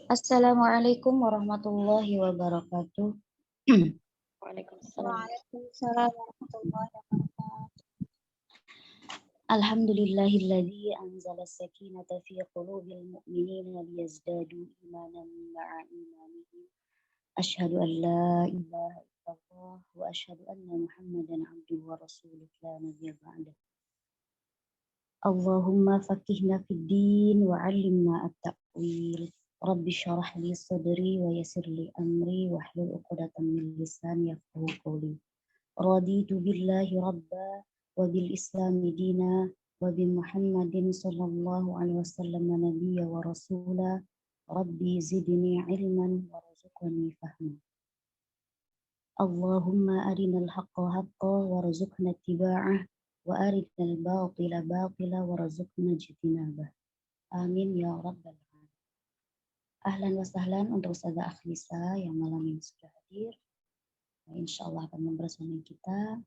Assalamualaikum warahmatullahi wabarakatuh. Waalaikumsalam. Waalaikumsalam warahmatullahi wabarakatuh. Alhamdulillahilladzi anzala sakinata fi qulubil mu'minina liyazdadu imanan ma'a imanihim. Asyhadu an la ilaha illallah wa asyhadu anna Muhammadan abduhu wa rasuluh la nabiyya ba'dah. Allahumma faqihna fid din wa 'allimna at-ta'wil. Rabbi syrah li sadri wa yassir li amri wahlul 'uqdatam min lisani yafqahu qawli. Raditu billahi rabba wa bil islami dina wa bi Muhammadin sallallahu alaihi wasallam nabiyya wa rasula. Rabbi zidni ilman warzuqni fahma. Allahumma arinal haqqa haqqa warzuqna ittiba'ah wa arinal batila batila warzuqna ijtinabah. Amin ya rabbal alamin. Ahlan wa sahlan untuk Ustazah Akhlisa yang malam ini sudah hadir. Insya Allah akan membersamai kita.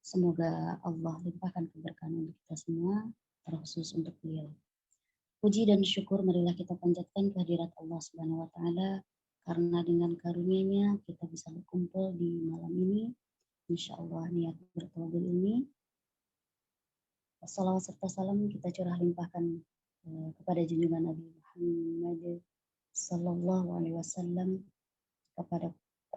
Semoga Allah limpahkan keberkahan untuk kita semua, terkhusus untuk beliau. Puji dan syukur marilah kita panjatkan kehadirat Allah Subhanahu wa taala karena dengan karunia-Nya kita bisa berkumpul di malam ini. Insya Allah niat bertawabul ini. Salawat serta salam kita curah limpahkan kepada junjungan Nabi Muhammad sallallahu alaihi wasallam, kepada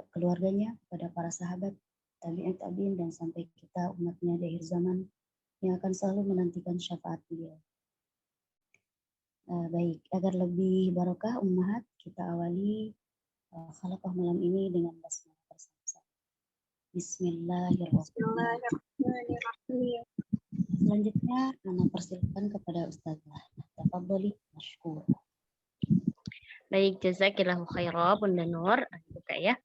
keluarganya, kepada para sahabat, tabi'in dan sampai kita umatnya di akhir zaman yang akan selalu menantikan syafaat beliau. Baik, agar lebih barokah ummahat, kita awali khalaqah malam ini dengan basmalah bersama-sama. Bismillahirrahmanirrahim. Selanjutnya, Ana persilakan kepada Ustazah. Tafadholi mashkur. Baik, jazakillahu khairan Bunda Nur. Buka ya.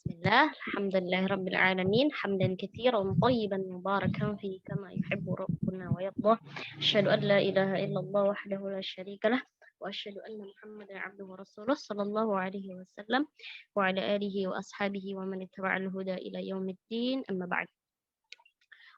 Bismillah, alhamdulillahirabbil alamin, hamdan katsiran thayyiban mubarakan fi kama yuhibbu rabbuna wa yardah. Asyhadu an la ilaha illallah wahdahu la syarikalah wa asyhadu anna Muhammadan abduhu wa rasuluh sallallahu alaihi wasallam wa ala alihi wa ashabihi wa man ittaba'al huda ila yaumiddin. Amma ba'd.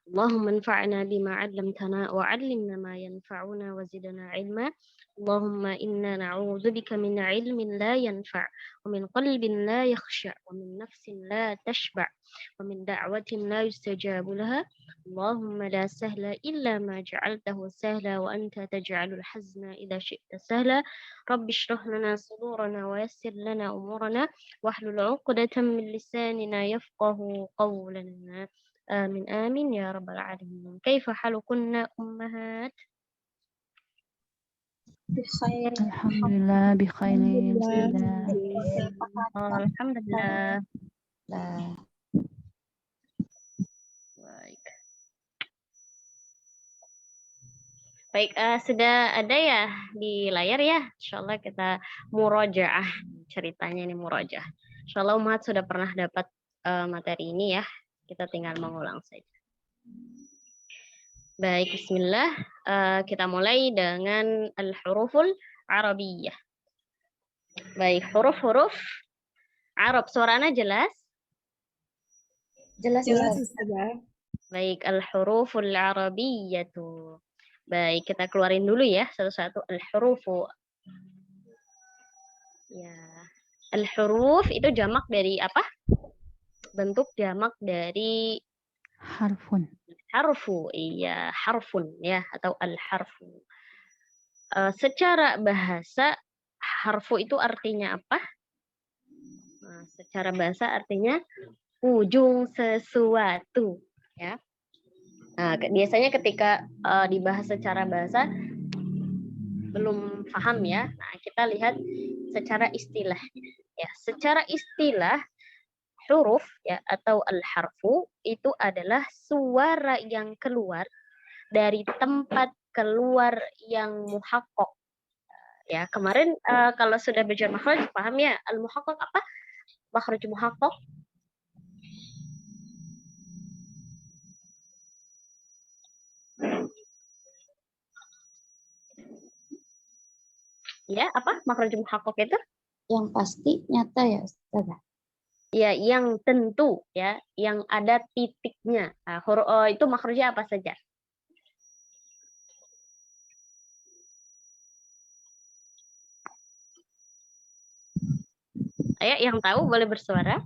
اللهم انفعنا بما علمتنا وعلمنا ما ينفعنا وزدنا علما. اللهم إنا نعوذ بك من علم لا ينفع ومن قلب لا يخشع ومن نفس لا تشبع ومن دعوة لا يستجاب لها. اللهم لا سهل إلا ما جعلته سهلا وأنت تجعل الحزن إذا شئت سهلا. رب اشرح لنا صدورنا ويسر لنا أمورنا واحلل عقدة من لساننا يفقه قولنا. آمين آمين يا رب العالمين. كيف حالكن أمهات؟ بخير. Alhamdulillah bi khairin. Alhamdulillah. Baik. Baik, sudah ada ya di layar ya. Insyaallah kita murojaah ceritanya ini murojaah. Insyaallah umat sudah pernah dapat materi ini ya. Kita tinggal mengulang saja. Baik, bismillah. Kita mulai dengan al-huruful Arabiyyah. Baik, huruf-huruf Arab. Suaranya jelas? Jelas Ustazah. Baik, al-huruful Arabiyyatu. Baik, kita keluarin dulu ya satu-satu al-hurufu. Ya. Al-huruf itu jamak dari apa? Bentuk jamak dari Harfun. harfu, iya, harfun ya, atau al-harfu. Secara bahasa harfu itu artinya apa? Nah, secara bahasa artinya ujung sesuatu, ya. Nah, biasanya ketika dibahas secara bahasa belum paham ya. Nah, kita lihat secara istilah. Ya, secara istilah huruf ya atau al-harfu itu adalah suara yang keluar dari tempat keluar yang muhaqqaq. Ya, kemarin kalau sudah belajar makhraj paham ya al-muhaqqaq apa? Makhraj muhaqqaq. Ya, apa makhraj muhaqqaq itu? Yang pasti nyata ya Ustazah. Ya, yang tentu ya, yang ada titiknya. Nah, itu makhrajnya apa saja? Ayo yang tahu boleh bersuara.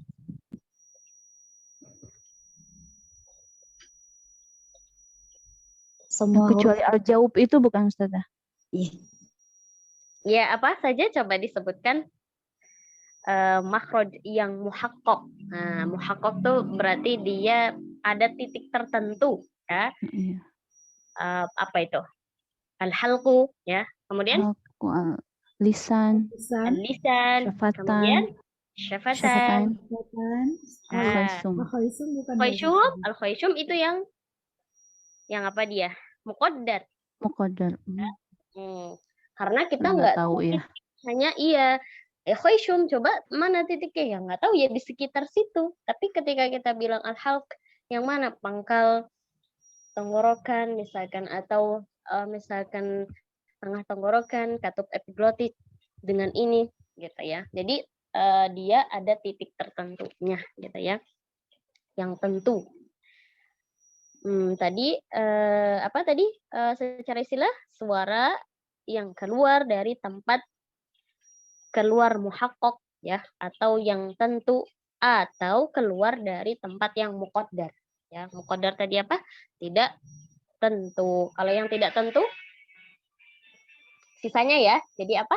Semua huruf. Kecuali al-jaub itu bukan Ustazah? Iya. Ya, apa saja coba disebutkan makhraj yang muhaqqaq. Nah, muhaqqaq tuh berarti dia ada titik tertentu, ya. Iya. Apa itu? Al-halqu, ya. Kemudian Lisan, al-lisan, kemudian syafatan. al-khaysum. Al-khayshum itu yang apa dia? Muqaddar. Muqaddar. Karena kita Nggak nggak tahu ya. hanya khayshum, coba mana titiknya ya, nggak tahu ya, di sekitar situ. Tapi ketika kita bilang al-halq, yang mana? Pangkal tenggorokan misalkan, atau misalkan tengah tenggorokan, katup epiglotis dengan ini gitu ya. Jadi dia ada titik tertentunya gitu ya, yang tentu. Tadi apa tadi secara istilah suara yang keluar dari tempat keluar muhaqqaq ya, atau yang tentu, atau keluar dari tempat yang muqaddar ya. Muqaddar tadi apa? Tidak tentu. Kalau yang tidak tentu sisanya ya, jadi apa?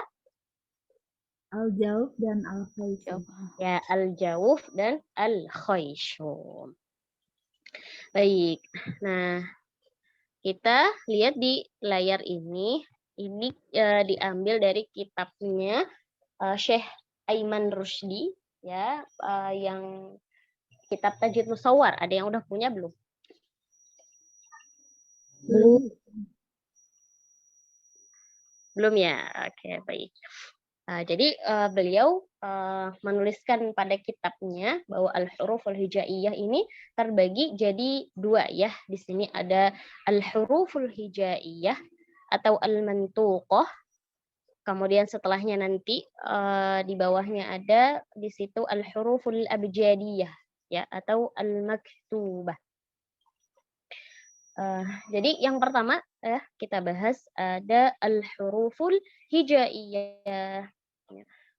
Al-jauf dan al-khayshum. Ya, al-jauf dan al-khayshum. Baik. Nah, kita lihat di layar ini diambil dari kitabnya Syekh Aiman Rusdi ya, yang kitab Tajwid Musawwar. Ada yang udah punya belum? Belum ya. Oke, baik. Jadi beliau menuliskan pada kitabnya bahwa al-huruful hijaiyah ini terbagi jadi dua ya. Di sini ada al-huruful hijaiyah atau al-mantuqah. Kemudian setelahnya nanti di bawahnya ada di situ al-huruful abjadiyah ya, atau al-maktubah. Jadi yang pertama ya kita bahas ada al-huruful hijaiyah.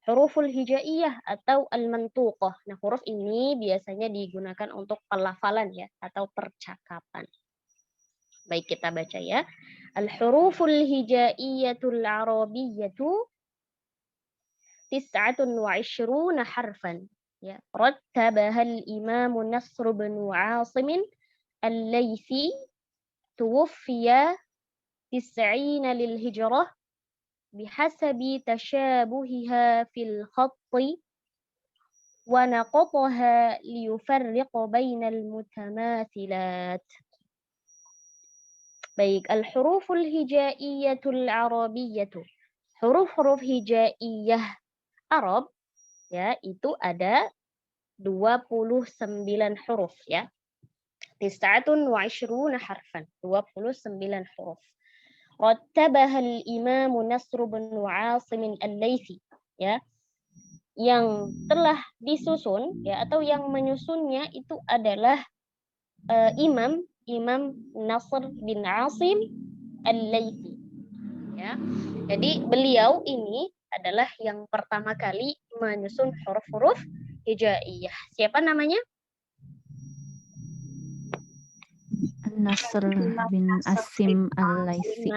Huruful hijaiyah atau al-mantuqah. Nah, huruf ini biasanya digunakan untuk pelafalan ya, atau percakapan. Baik, kita baca ya. Al-huruful hijaiyatul arabiyyatu 29 harfan. Ya, rattabaha al-Imam Nasr bin 'Asim al-Laythi tuwfiya 90 lil-hijrah بحسب تشابهها في الخط ونقطها ليفرق بين المتماثلات. Baik, al-huruful hijaiyatul arabiyyatu. Huruf-huruf hijaiyah Arab ya, itu ada 29 huruf ya. 29 harfan, 29 huruf. Rattabaha al-Imam Nasr bin 'Asim al-Laythi ya, yang telah disusun ya, atau yang menyusunnya itu adalah Imam Nasr bin 'Asim al-Laythi ya. Jadi beliau ini adalah yang pertama kali menyusun huruf-huruf hijaiyah. Siapa namanya? Nasr bin Asim al-Laythi.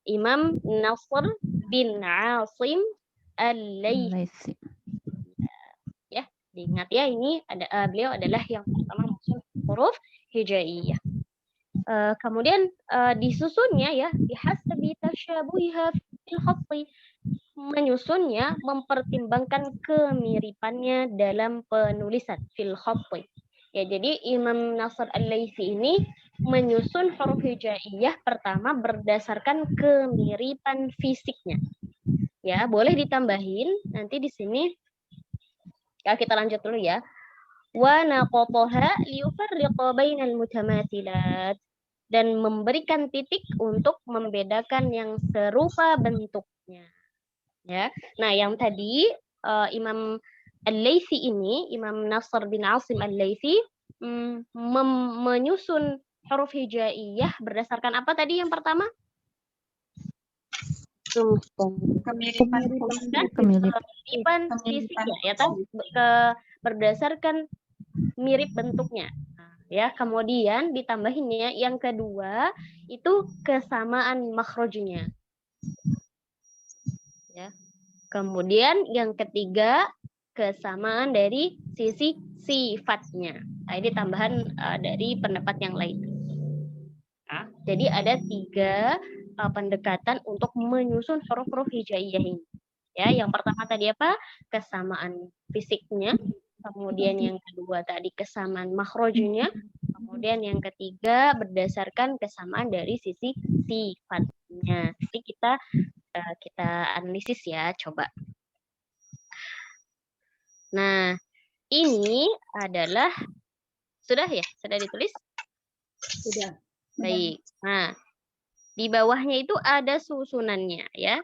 Imam Nasr bin Asim al-Laythi. Ya, diingat ya, ini beliau adalah yang pertama menyusun huruf hijaiyah. Kemudian disusunnya ya bihasabi tasyabuhiha fil khatti. Menyusunnya mempertimbangkan kemiripannya dalam penulisan fil khatti. Ya, jadi Imam Nasr al-Laythi ini menyusun huruf hijaiyah pertama berdasarkan kemiripan fisiknya. Ya, boleh ditambahin nanti di sini. Ya, kita lanjut dulu ya. Wa naqataha liyufarriqa bainal mutamathilat, dan memberikan titik untuk membedakan yang serupa bentuknya. Ya. Nah, yang tadi Imam Al-Laythi ini, Imam Nasr bin Asim Al-Laythi menyusun huruf hijaiyah berdasarkan apa tadi yang pertama? Kemiripan Kemiripan fisiknya ya toh, berdasarkan mirip bentuknya. Nah, ya, kemudian ditambahinnya yang kedua itu kesamaan makhrajnya. Ya. Kemudian yang ketiga kesamaan dari sisi sifatnya. Nah, ini tambahan dari pendapat yang lain. Nah, jadi ada 3 pendekatan untuk menyusun huruf-huruf hijaiyah ini. Ya, yang pertama tadi apa? Kesamaan fisiknya. Kemudian yang kedua tadi kesamaan makhrajnya. Kemudian yang ketiga berdasarkan kesamaan dari sisi sifatnya. Jadi kita analisis ya, coba. Nah, ini adalah sudah ya? Sudah ditulis? Sudah. Baik. Nah, di bawahnya itu ada susunannya ya.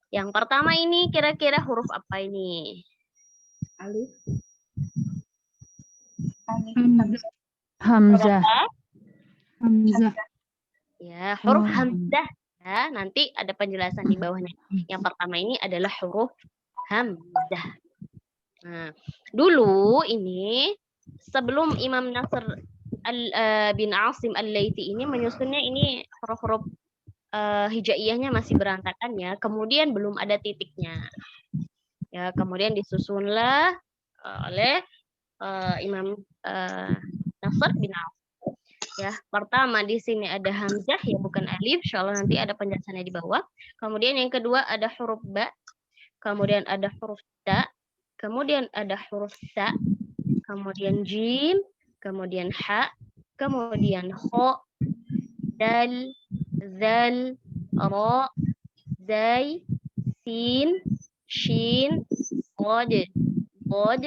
Yang pertama ini kira-kira huruf apa ini? Alif. Hamzah. Ya, huruf Oh. hamzah. Ya, nanti ada penjelasan di bawahnya. Yang pertama ini adalah huruf hamzah. Nah, dulu ini sebelum Imam Nasr bin Asim Al-Laitsi ini menyusunnya, ini huruf-huruf hijaiyahnya masih berantakan ya. Kemudian belum ada titiknya. Ya, kemudian disusunlah oleh Imam Nasr bin Asim. Ya, pertama di sini ada hamzah ya, bukan alif. Insyaallah nanti ada penjelasannya di bawah. Kemudian yang kedua ada huruf ba. Kemudian ada huruf ta. Kemudian ada huruf sa. Kemudian jim. Kemudian ha. Kemudian kha. Dal. Zal. Ra. Zai. Sin. Shin. Qad. Qad.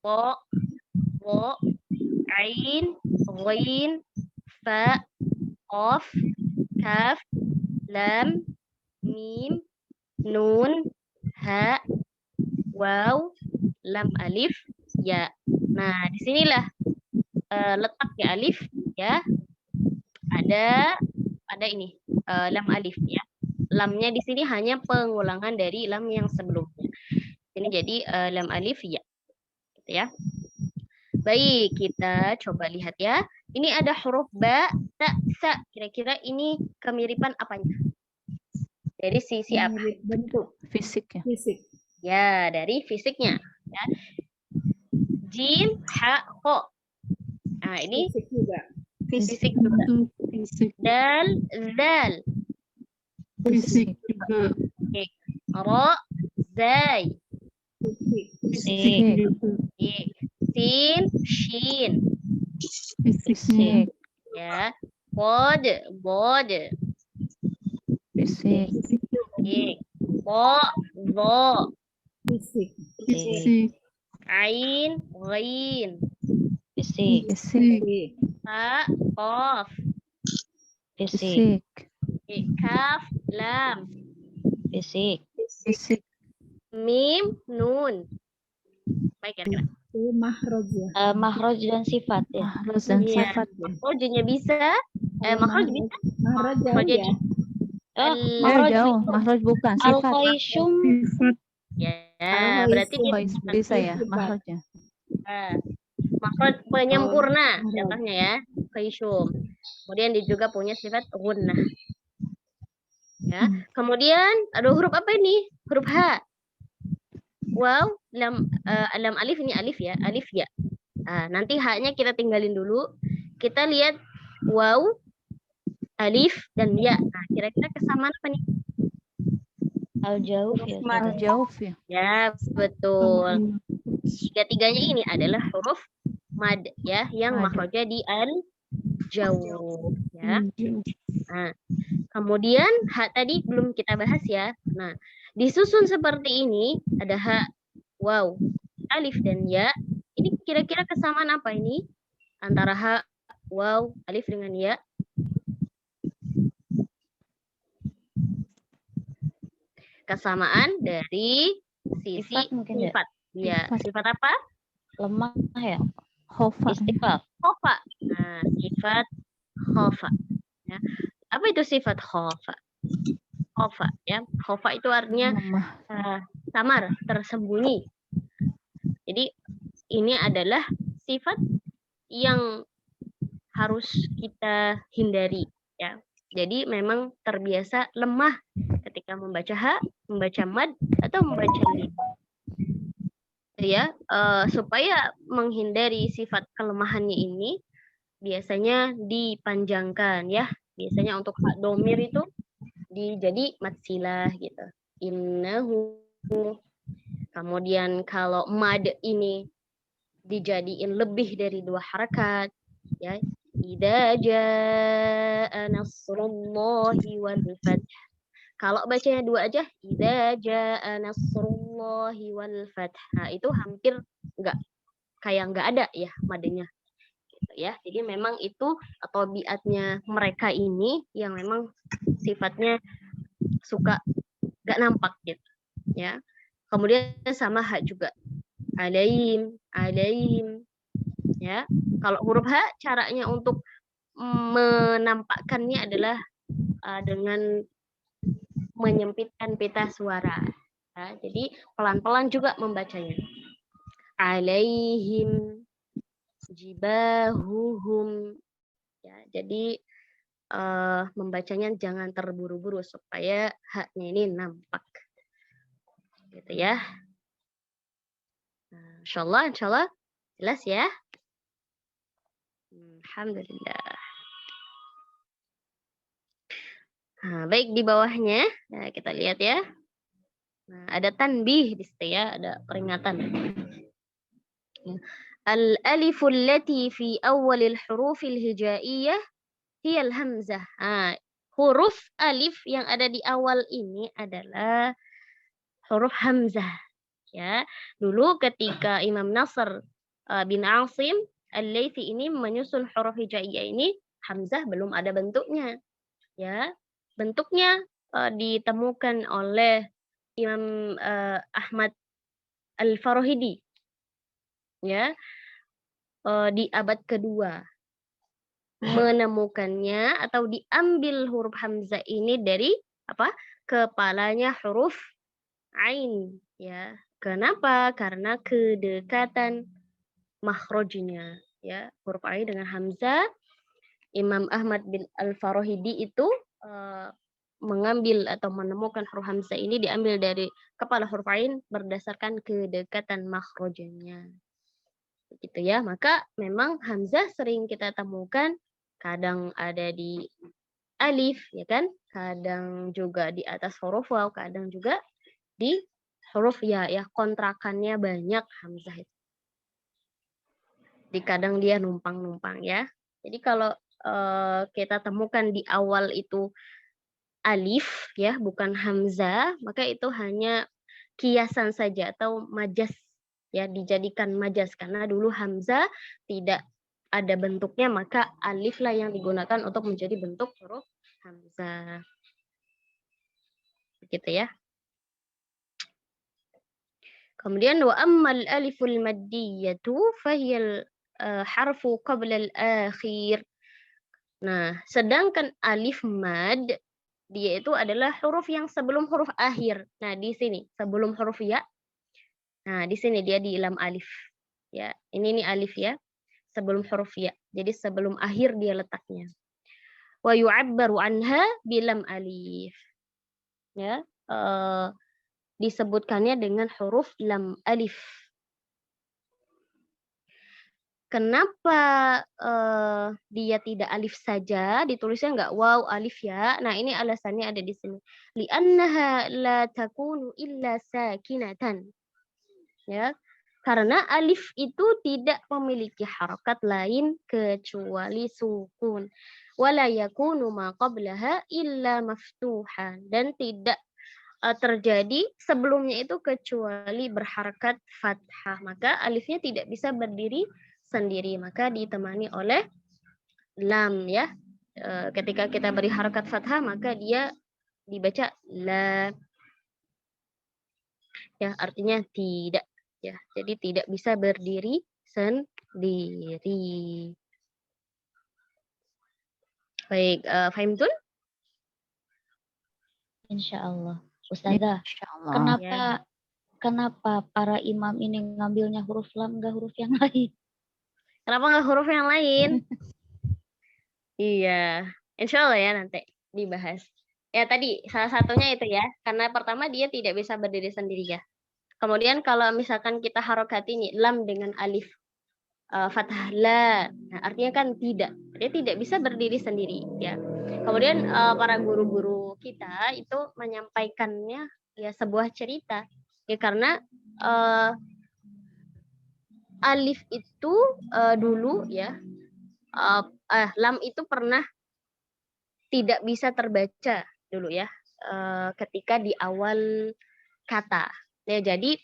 Qa. Wa. Ain. Ghain. Fa. Qaf. Kaf. Lam. Mim. Nun. Ha. Waw. Lam alif. Ya. Nah, disinilah letaknya alif ya. Ada ini lam alif ya. Lamnya di sini hanya pengulangan dari lam yang sebelumnya. Ini jadi lam alif ya. Gitu ya. Baik, kita coba lihat ya. Ini ada huruf ba, ta, sa. Kira-kira ini kemiripan apanya? Dari sisi apa? Mirip bentuk Fisik ya. fisik. Ya, dari fisiknya. Ya. Jim, ha, ho. Nah, ini Fisik juga. fisik juga. Dal, zal. Fisik. Oke. Ra, zai. Fisik. Fisik. Oke. Sin, shin. Fisik. Ya. Bod, bod. Fisik. Oke. Bo, bo. Fisik. Ain, ghain. Fisik. Fisik. Fisik. Ha, qaf. Fisik. Oke. Kaf, lam. Fisik. Fisik. Mim, nun. Baik kira-kira. Itu makhraj ya. Makhraj dan sifat ya. Mahruz dan Iya. sifat. Makhrajnya bisa. Makhraj bisa. Makhraj jauh Makhraj ya. Makhraj Jauh. Mahruz bukan. Sifat. Al-Qaisum. Ya, Kalau berarti isim. dia Oh, bisa ya. Mahruznya. makhraj penyempurna makhraj. contohnya ya, qaisum. Kemudian dia juga punya sifat gunnah. Ya. Kemudian ada huruf apa ini? Huruf H. Wow, lam alif ini alif ya, alif ya. Nah, nanti H-nya kita tinggalin dulu. Kita lihat waw, alif dan ya. Nah, kira-kira kesamaan apa nih? Al-Jauf ya. Al-Jauf ya. Ya, betul. Tiga-tiganya ini adalah huruf mad ya, yang Mad. makhrajnya di al-jawf ya. Nah, kemudian H tadi belum kita bahas ya. Nah, disusun seperti ini, ada H, waw, alif dan ya. Ini kira-kira kesamaan apa ini? Antara H, waw, alif dengan ya. Kesamaan dari sisi Sifat mungkin ya? sifat. Ya, sifat apa? Lemah ya. Khofa. Istiqlal. Khofa. Nah, sifat khofa. Ya. Apa itu sifat khofa? khofa ya. Khofa itu artinya Lemah. samar, tersembunyi. Jadi ini adalah sifat yang harus kita hindari ya. Jadi memang terbiasa lemah ketika membaca ha, membaca mad atau membaca lin. Ya, supaya menghindari sifat kelemahannya ini biasanya dipanjangkan ya. Biasanya untuk hak domir itu jadi mad silah gitu. Innahu. Kemudian kalau mad ini dijadiin lebih dari 2 harakat ya. Idza jaa nasrullahi wal fath. Kalau bacanya 2 aja, idza jaa nasrullahi wal fath. Nah, itu hampir nggak ada ya madanya. Gitu ya. Jadi memang itu tabiatnya mereka ini yang memang sifatnya suka nggak nampak gitu ya. Kemudian sama ha juga. Alaihim ya. Kalau huruf ha caranya untuk menampakkannya adalah dengan menyempitkan pita suara. Ya, jadi pelan-pelan juga membacanya. Alaihim jibahuhum. Ya, jadi membacanya jangan terburu-buru supaya haknya ini nampak. Gitu ya. Insyaallah jelas ya. Alhamdulillah. Nah, baik di bawahnya, nah, kita lihat ya. Nah, ada tanbih di situ ya, ada peringatan. Al-aliful lati fi awalil hurufil hijaiyah hiyal hamzah. Nah, huruf alif yang ada di awal ini adalah huruf hamzah. Ya, dulu ketika Imam Nasr bin Asim Al-Laythi ini menyusun huruf hijaiyah ini, hamzah belum ada bentuknya. Ya, bentuknya ditemukan oleh Imam Ahmad Al-Farahidi. Ya, di abad kedua menemukannya atau diambil huruf hamzah ini dari kepalanya huruf ain ya. Kenapa? Karena kedekatan makhrajnya ya, huruf ain dengan hamzah. Imam Ahmad bin Al-Farahidi itu mengambil atau menemukan huruf hamzah ini diambil dari kepala huruf ain berdasarkan kedekatan makhrajnya. Gitu ya. Maka memang hamzah sering kita temukan kadang ada di alif ya kan, kadang juga di atas huruf waw, kadang juga di huruf ya kontrakannya banyak hamzah itu. Di kadang dia numpang-numpang ya. Jadi kalau kita temukan di awal itu alif ya, bukan hamzah, maka itu hanya kiasan saja atau majas ya, dijadikan majas karena dulu hamzah tidak ada bentuknya, maka alif lah yang digunakan untuk menjadi bentuk huruf hamzah. Begitu ya. Kemudian wa ammal aliful maddiyatu fahiyal harfu qabla al-akhir. Nah, sedangkan alif mad dia itu adalah huruf yang sebelum huruf akhir. Nah, di sini sebelum huruf ya. Nah, di sini dia di lam alif. Ya, ini alif ya. Sebelum huruf ya. Jadi sebelum akhir dia letaknya. Wa yu'abbaru anha bilam alif. Ya, disebutkannya dengan huruf lam alif. Kenapa dia tidak alif saja, ditulisnya nggak waw alif ya? Nah, ini alasannya ada di sini. Li'annaha la takunu illa sakinatan. Ya, karena alif itu tidak memiliki harakat lain kecuali sukun. Wala yakunu ma qablaha illa maftuhan. Dan tidak terjadi sebelumnya itu kecuali berharakat fathah. Maka alifnya tidak bisa berdiri sendiri, maka ditemani oleh lam ya. Ketika kita beri harakat fathah maka dia dibaca la. Ya, artinya tidak ya. Jadi tidak bisa berdiri sendiri. Baik, fahimtul? Insya Allah. Ustazah, Insya Allah. kenapa para imam ini ngambilnya huruf lam, nggak huruf yang lain? Kenapa nggak huruf yang lain? Iya, insya Allah ya nanti dibahas. Ya tadi salah satunya itu ya, karena pertama dia tidak bisa berdiri sendiri ya. Kemudian kalau misalkan kita harokati nih lam dengan alif fathah la, nah, artinya kan tidak, dia tidak bisa berdiri sendiri ya. Kemudian para guru-guru kita itu menyampaikannya ya sebuah cerita ya, karena alif itu dulu ya lam itu pernah tidak bisa terbaca dulu ya ketika di awal kata ya. Jadi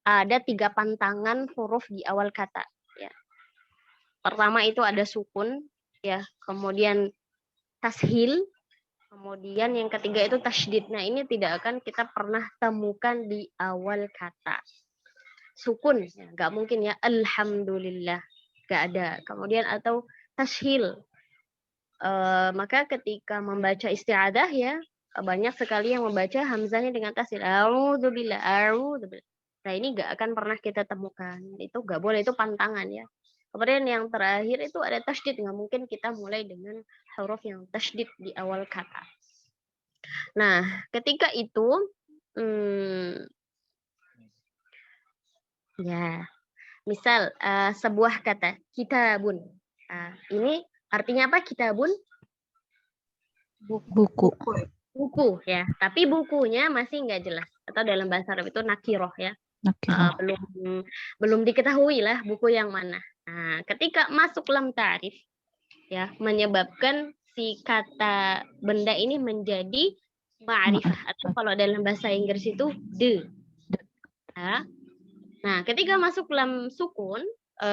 ada 3 pantangan huruf di awal kata ya. Pertama itu ada sukun ya, kemudian tashil, kemudian yang ketiga itu tasydid. Nah, ini tidak akan kita pernah temukan di awal kata. Sukun, ya, nggak mungkin ya, alhamdulillah, nggak ada. Kemudian atau tashil. Maka ketika membaca isti'adah ya, banyak sekali yang membaca hamzahnya dengan tashil. A'udzubillah, a'udzubillah. Nah, ini nggak akan pernah kita temukan. Itu nggak boleh, itu pantangan ya. Kemudian yang terakhir itu ada tasydid, nggak mungkin kita mulai dengan huruf yang tasydid di awal kata. Nah, ketika itu, ya, misal sebuah kata kitabun, ini artinya apa kitabun? Buku. Buku ya, tapi bukunya masih nggak jelas atau dalam bahasa Arab itu nakiroh ya. Belum diketahui lah buku yang mana. Nah, ketika masuk lam ta'rif ya, menyebabkan si kata benda ini menjadi ma'rifah atau kalau dalam bahasa Inggris itu the. Ya. Nah, ketika masuk lam sukun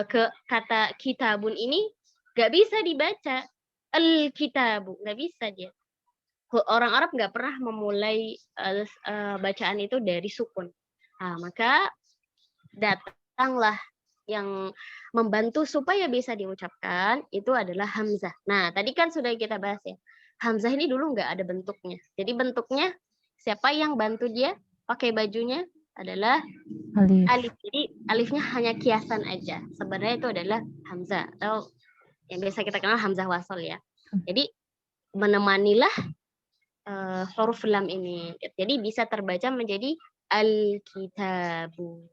ke kata kitabun ini nggak bisa dibaca al-kitabu, nggak bisa dia. Orang Arab nggak pernah memulai bacaan itu dari sukun. Nah, maka datanglah yang membantu supaya bisa diucapkan itu adalah hamzah. Nah, tadi kan sudah kita bahas ya. Hamzah ini dulu nggak ada bentuknya. Jadi bentuknya siapa yang bantu dia pakai bajunya adalah alif. Jadi alifnya hanya kiasan aja. Sebenarnya itu adalah hamzah atau yang biasa kita kenal hamzah wasol ya. Jadi menemanilah huruf lam ini. Jadi bisa terbaca menjadi al-kitabu.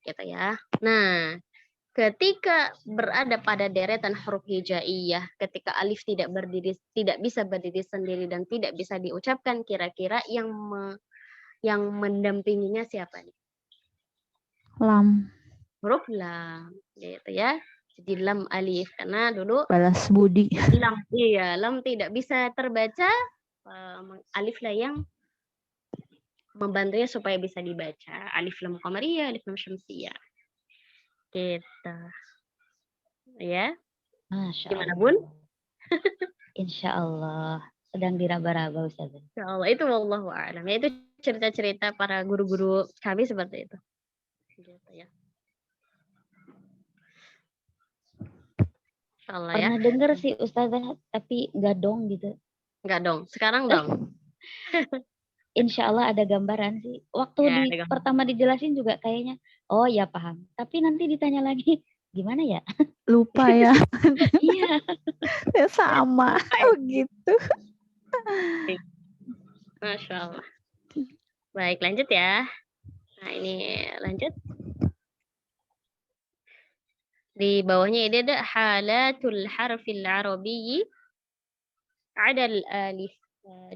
Gitu ya. Nah, ketika berada pada deretan huruf hijaiyah, ketika alif tidak bisa berdiri sendiri dan tidak bisa diucapkan, kira-kira yang mendampinginya siapa nih? Lam. Huruf lam, gitu ya. Jadi lam alif karena dulu Balas budi. Lam tidak bisa terbaca, alif lah yang membantunya supaya bisa dibaca. Alif lam qamariyah, alif lam syamsiyah. Gitu. Ya. Masya Gimana, Allah. Bun? Insya Allah. Sedang diraba-raba, Ustazah. Insya Allah. Itu wallahu a'lam. Ya, itu cerita-cerita para guru-guru kami seperti itu. Gitu ya. Insya Allah ya. Pernah dengar sih Ustazah, tapi nggak dong gitu. Nggak dong. Sekarang dong. Insya Allah ada gambaran sih. Waktu Ya, pertama dijelasin juga kayaknya, oh ya paham. Tapi nanti ditanya lagi, gimana ya? Lupa ya. Iya. Ya sama. Oh gitu. Masya Allah. Baik, lanjut ya. Nah, ini lanjut. Di bawahnya ini ada halatul harfil arabiyyi adal alif.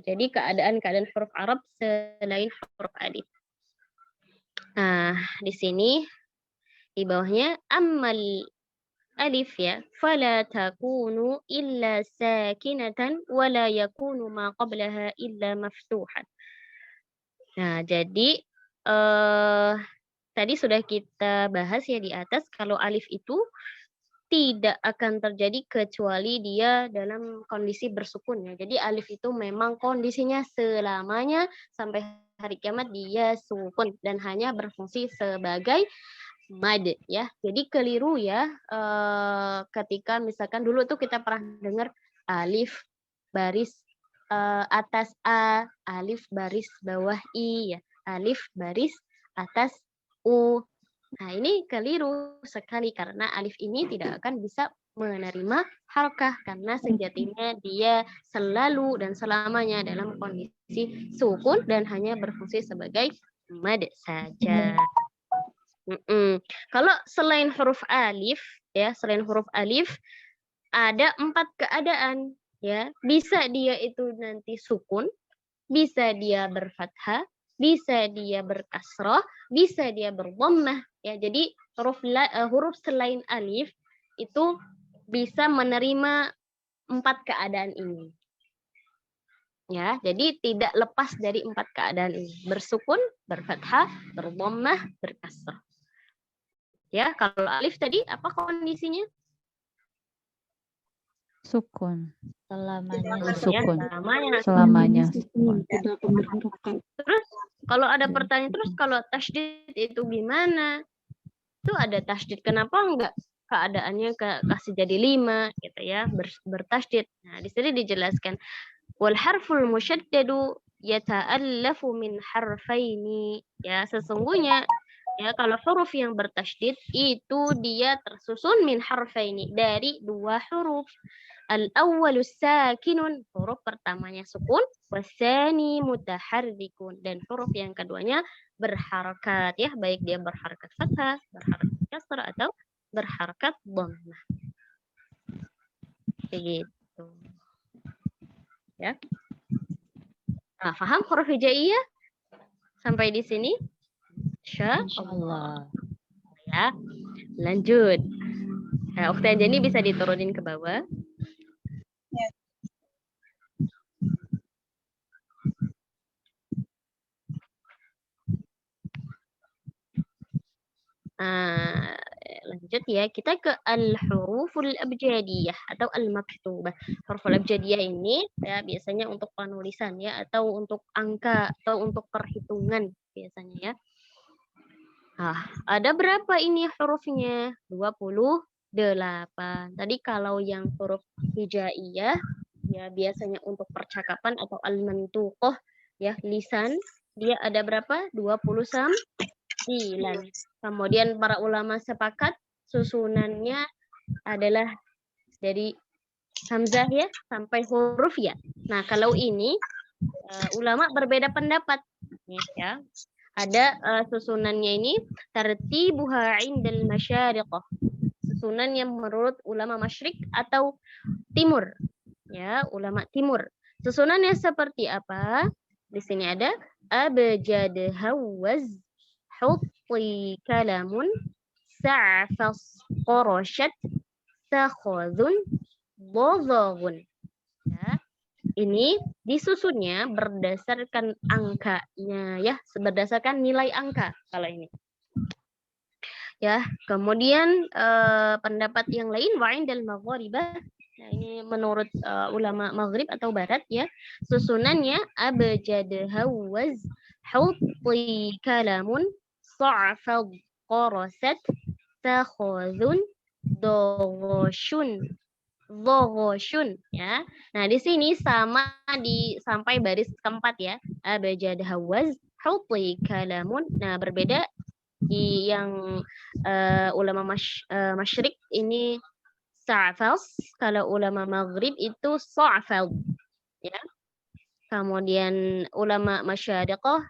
Jadi keadaan-keadaan huruf Arab selain huruf alif. Nah, di sini di bawahnya ammal alif ya, fala takunu illa sakinatan wa la yakunu ma qablaha illa maftuhan. Nah, jadi tadi sudah kita bahas ya di atas kalau alif itu tidak akan terjadi kecuali dia dalam kondisi bersukun ya. Jadi alif itu memang kondisinya selamanya sampai hari kiamat dia sukun dan hanya berfungsi sebagai mad ya. Jadi keliru ya ketika misalkan dulu tuh kita pernah dengar alif baris atas A, alif baris bawah I, ya. Alif baris atas U. Nah, ini keliru sekali karena alif ini tidak akan bisa menerima harakah karena sejatinya dia selalu dan selamanya dalam kondisi sukun dan hanya berfungsi sebagai mad saja. Kalau selain huruf alif, ya, selain huruf alif ada 4 keadaan, ya. Bisa dia itu nanti sukun, bisa dia berfathah, bisa dia berkasrah, bisa dia berdhammah, ya. Jadi huruf selain alif itu bisa menerima 4 keadaan ini. Ya, jadi tidak lepas dari 4 keadaan ini. Bersukun, berfathah, berdhammah, berkasrah. Ya, kalau alif tadi apa kondisinya? Sukun. Selamanya Sukun. Selamanya. Selamanya. Terus kalau ada pertanyaan terus kalau tasydid itu gimana? Itu ada tasydid, kenapa enggak keadaannya kasih jadi 5 gitu ya, bertasydid. Nah, di sini dijelaskan wal harful musyaddadu yata'allafu min harfaini, ya, sesungguhnya ya kalau huruf yang bertasydid itu dia tersusun min harfaini dari 2 huruf. Al-awwalu sakinun, huruf pertamanya sukun, wasani mutaharrikun, dan huruf yang keduanya berharakat, ya, baik dia berharakat fathah, berharakat kasrah atau berharakat dhammah. Begitu. Ya. Nah, paham huruf hijaiyah sampai di sini? Insyaallah. Ya. Lanjut. Nah, Ukhti Anjani bisa diturunin ke bawah. Lanjut ya, kita ke al-huruful abjadiyah atau al-maktubah. Huruful abjadiyah ini ya biasanya untuk penulisan ya, atau untuk angka atau untuk perhitungan biasanya ya. Nah, ada berapa ini hurufnya? 28. Tadi kalau yang huruf hijaiyah ya biasanya untuk percakapan atau al-mantuqah ya, lisan, dia ada berapa? 29. Kemudian para ulama sepakat susunannya adalah dari hamzah ya sampai huruf ya. Nah, kalau ini ulama berbeda pendapat ya. Ada susunannya ini tartibuha indal masyariqah. Susunan yang menurut ulama masyrik atau timur. Ya, ulama timur. Susunannya seperti apa? Di sini ada abjad hawaz hutti kalamun sa'fas qarashat sakhadun bodhagun. Ya. Ini disusunnya berdasarkan angkanya ya, berdasarkan nilai angka kalau ini. Ya, kemudian pendapat yang lain wa indal maghribah. Nah, ini menurut ulama maghrib atau barat ya, susunannya abjad hawaz hutti kalamun sa'fad qarasat takhadun dogoshun ya. Nah, di sini sama sampai baris keempat ya. Abjad hawaz hutti kalamun. Nah, berbeda di yang ulama masyrik ini sa'fas, kalau ulama maghrib itu sa'fal ya. Kemudian ulama masyariqah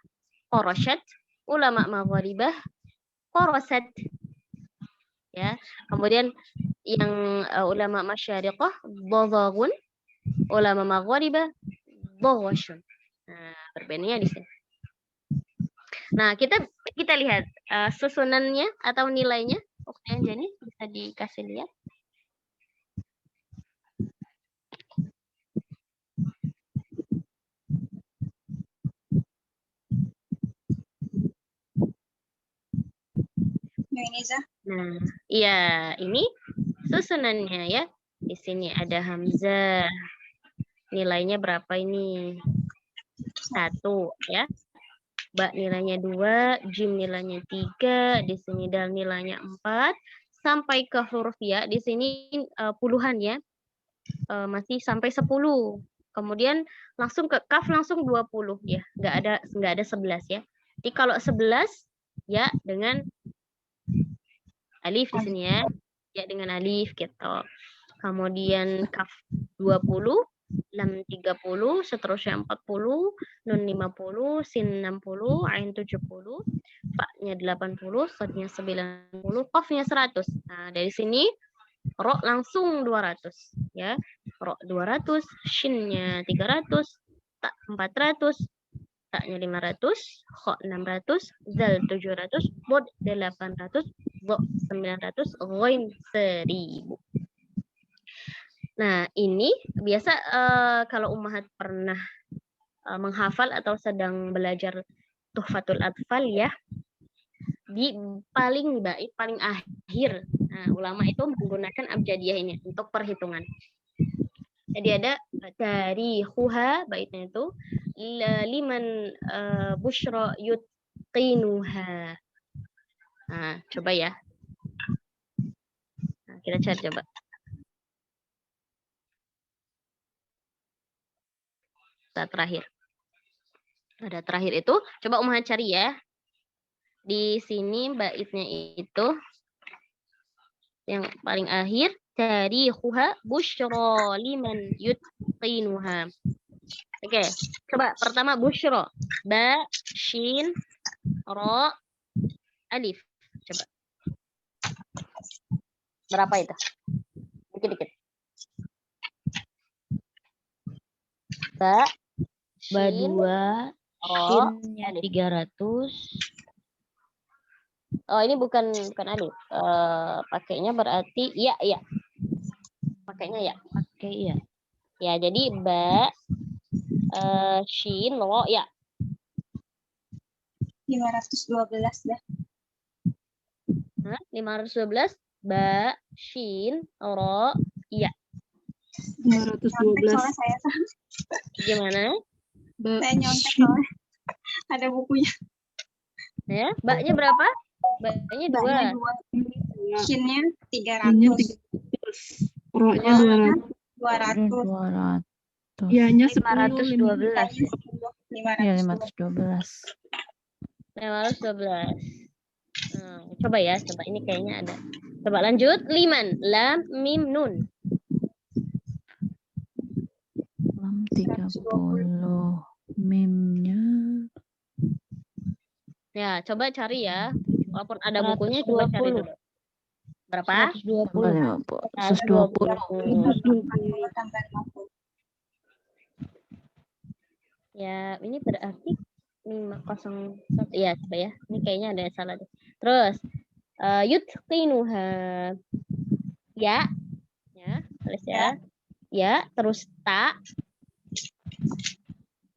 qarashat, ulama maghribah qarasat ya. Kemudian yang ulama masyariqah bodhagun, ulama maghribah boghashun. Nah, perbedaannya di sini. Nah, kita lihat susunannya atau nilainya. Oke, jadi bisa dikasih lihat. Nah, iya, ini susunannya ya. Di sini ada hamzah. Nilainya berapa ini? 1 ya. Ba nilainya 2, jim nilainya 3, di sini dal nilainya 4, sampai ke huruf ya. Di sini puluhan ya. Masih sampai 10. Kemudian langsung ke kaf langsung 20 ya. Nggak ada 11 ya. Jadi kalau 11 ya dengan alif di sini ya. Ya dengan alif gitu. Kemudian kaf 20, lam 30, seterusnya 40, nun 50, sin 60, ain 70, fa-nya 80, sodnya 90, qafnya 100. Nah, dari sini ro langsung 200 ya. Ro 200, shinnya 300, ta 400, ta-nya 500, kho 600, zal 700, bod 800, bo 900, ghain 1000. Nah, ini biasa kalau ummahat pernah menghafal atau sedang belajar Tuhfatul Atfal ya, di paling bait paling akhir. Nah, ulama itu menggunakan abjadiyah ini untuk perhitungan. Jadi ada tarihuha baitnya itu liman busyra yutqinuha. Nah, coba ya. Nah, kita cari coba. Saat terakhir. Ada terakhir itu, coba ummahat cari ya. Di sini baitnya itu yang paling akhir tarihuha busyra liman yutqinuha. Oke, coba pertama busyra, ba, shin, ra, alif. Coba. Berapa itu? Dikit-dikit. Ba, shin, Ba 2, ra, shinnya alif. 300. Oh, ini bukan alif. Pakainya berarti ya. Pakainya ya. Oke, iya. Ya, jadi ba, shin, ra, ya. 512 dah. Hah? 512 ba, shin, ra, ya. 512. Soalnya saya Gimana? saya nyontek soalnya ada bukunya. Ya, baknya berapa? Baknya 2. Banyak 2. Shinnya 300. Ro-nya 200. 200. 200. Ianya 512. Ya, 512. 512. 512. Coba ya, coba ini kayaknya ada. Coba lanjut, liman, lam, mim, nun. Lam 30. Mimnya Ya, coba cari ya. Walaupun ada bukunya, coba cari 120. dulu. Berapa? 120. 120. Tambah 50. Ya, ini berarti 501. Iya, coba ya. Ini kayaknya ada yang salah deh. Terus, yutqinuha. Ya. Ya, tulis ya. Ya, terus ta.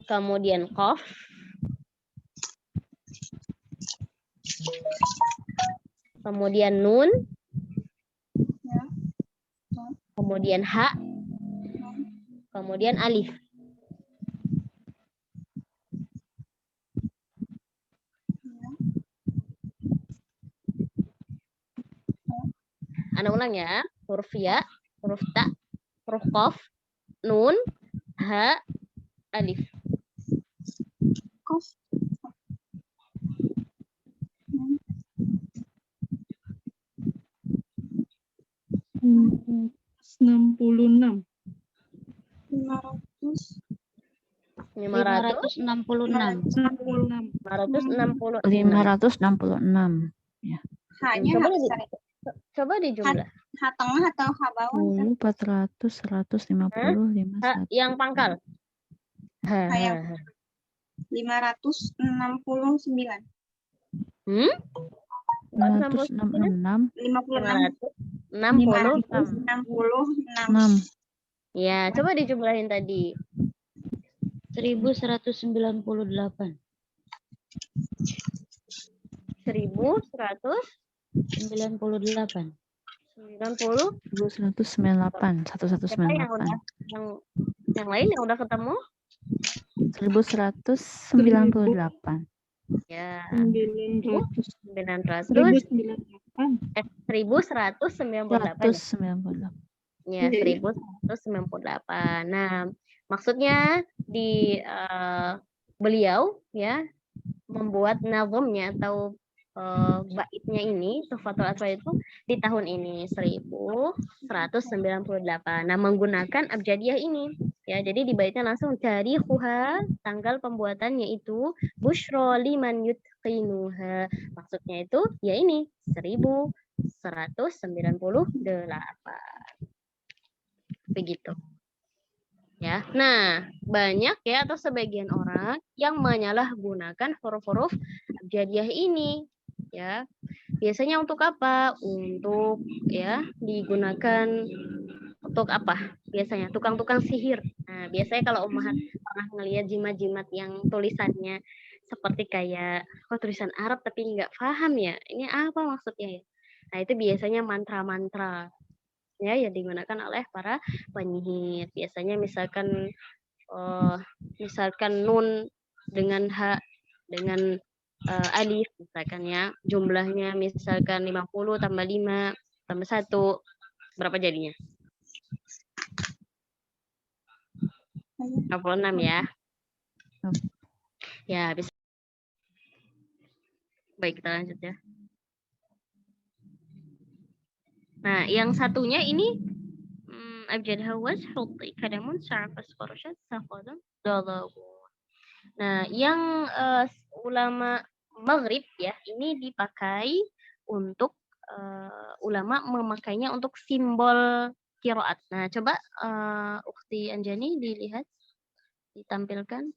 Kemudian qaf. Kemudian nun. Ya. Kemudian ha. Kemudian alif. Ana ulang ya. Huruf ya, huruf ta, huruf qaf, nun, ha, alif. Kof. 66. 500. 566. 566. 566. 566. Hanya Coba harus di- saya. Coba dijumlah. H tengah atau H bawah? 10, 400, 150, 5, Ha, 1. yang pangkal. Ha, Ha, yang- ha, ha. 569. 566. 56. 566. 566. Ya, coba dijumlahin tadi. 1198. 1198. 98. 1198. Siapa yang udah 1198. yang lain yang udah ketemu? 1198. Ya, 900. 900. 1098. 1198. 198. Ya, 1198. Nah, Maksudnya di beliau ya membuat nazamnya atau baitnya ini Tuhfatul Atfal itu di tahun ini 1198. Nah, menggunakan abjadiyah ini ya. Jadi di baitnya langsung tarikhuha, tanggal pembuatannya itu busyra liman yutqinuha. Maksudnya itu ya ini 1198. Begitu. Ya. Nah, banyak ya atau sebagian orang yang menyalahgunakan huruf-huruf abjadiyah ini, ya. Biasanya untuk apa? Untuk ya digunakan untuk apa? Biasanya tukang-tukang sihir. Nah, biasanya kalau ummahat pernah ngelihat jimat-jimat yang tulisannya seperti kayak tulisan Arab tapi nggak paham ya. Ini apa maksudnya ya? Nah, itu biasanya mantra-mantra ya yang digunakan oleh para penyihir. Biasanya misalkan nun dengan h dengan alif misalkan ya, jumlahnya misalkan 50 tambah 5 tambah 1 berapa jadinya? 56 ya. Ya, bisa. Baik, kita lanjut ya. Nah, yang satunya ini abjad hawas hutti kadamun sa'afas farashat saqadam dalawu. Nah, yang ulama Maghrib ya, ini dipakai untuk ulama memakainya untuk simbol qiraat. Nah, coba Ukhti Anjani dilihat, ditampilkan.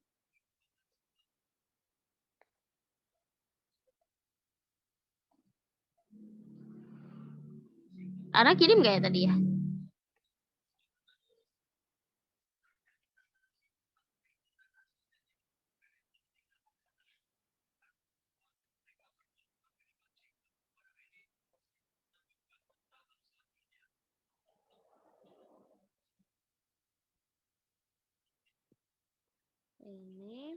Ana kirim nggak ya tadi ya? Ini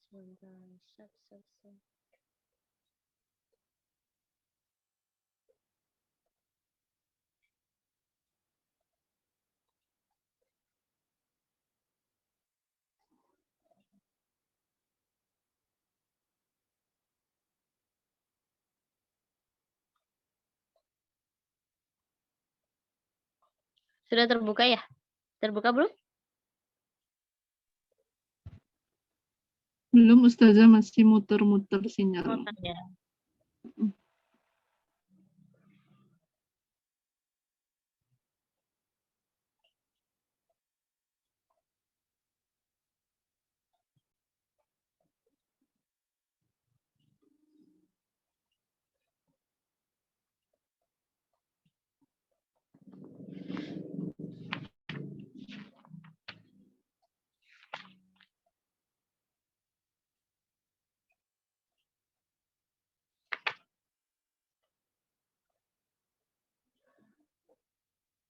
sebentar, Sudah terbuka ya? Terbuka belum? Belum, Ustazah, masih muter-muter sinyal. Muter ya.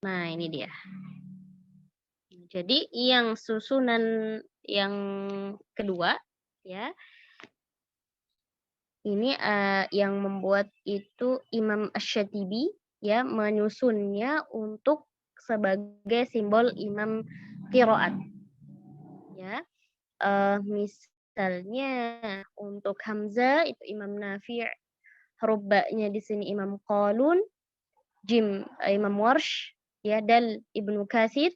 Nah, ini dia. Jadi yang susunan yang kedua ya. Ini yang membuat itu Imam Asy-Syatibi ya, menyusunnya untuk sebagai simbol imam qiraat. Ya. Misalnya untuk Hamzah itu Imam Nafi', huruf ba-nya di sini Imam Qalun, jim Imam Warsh, ya, dal Ibnu Katsir,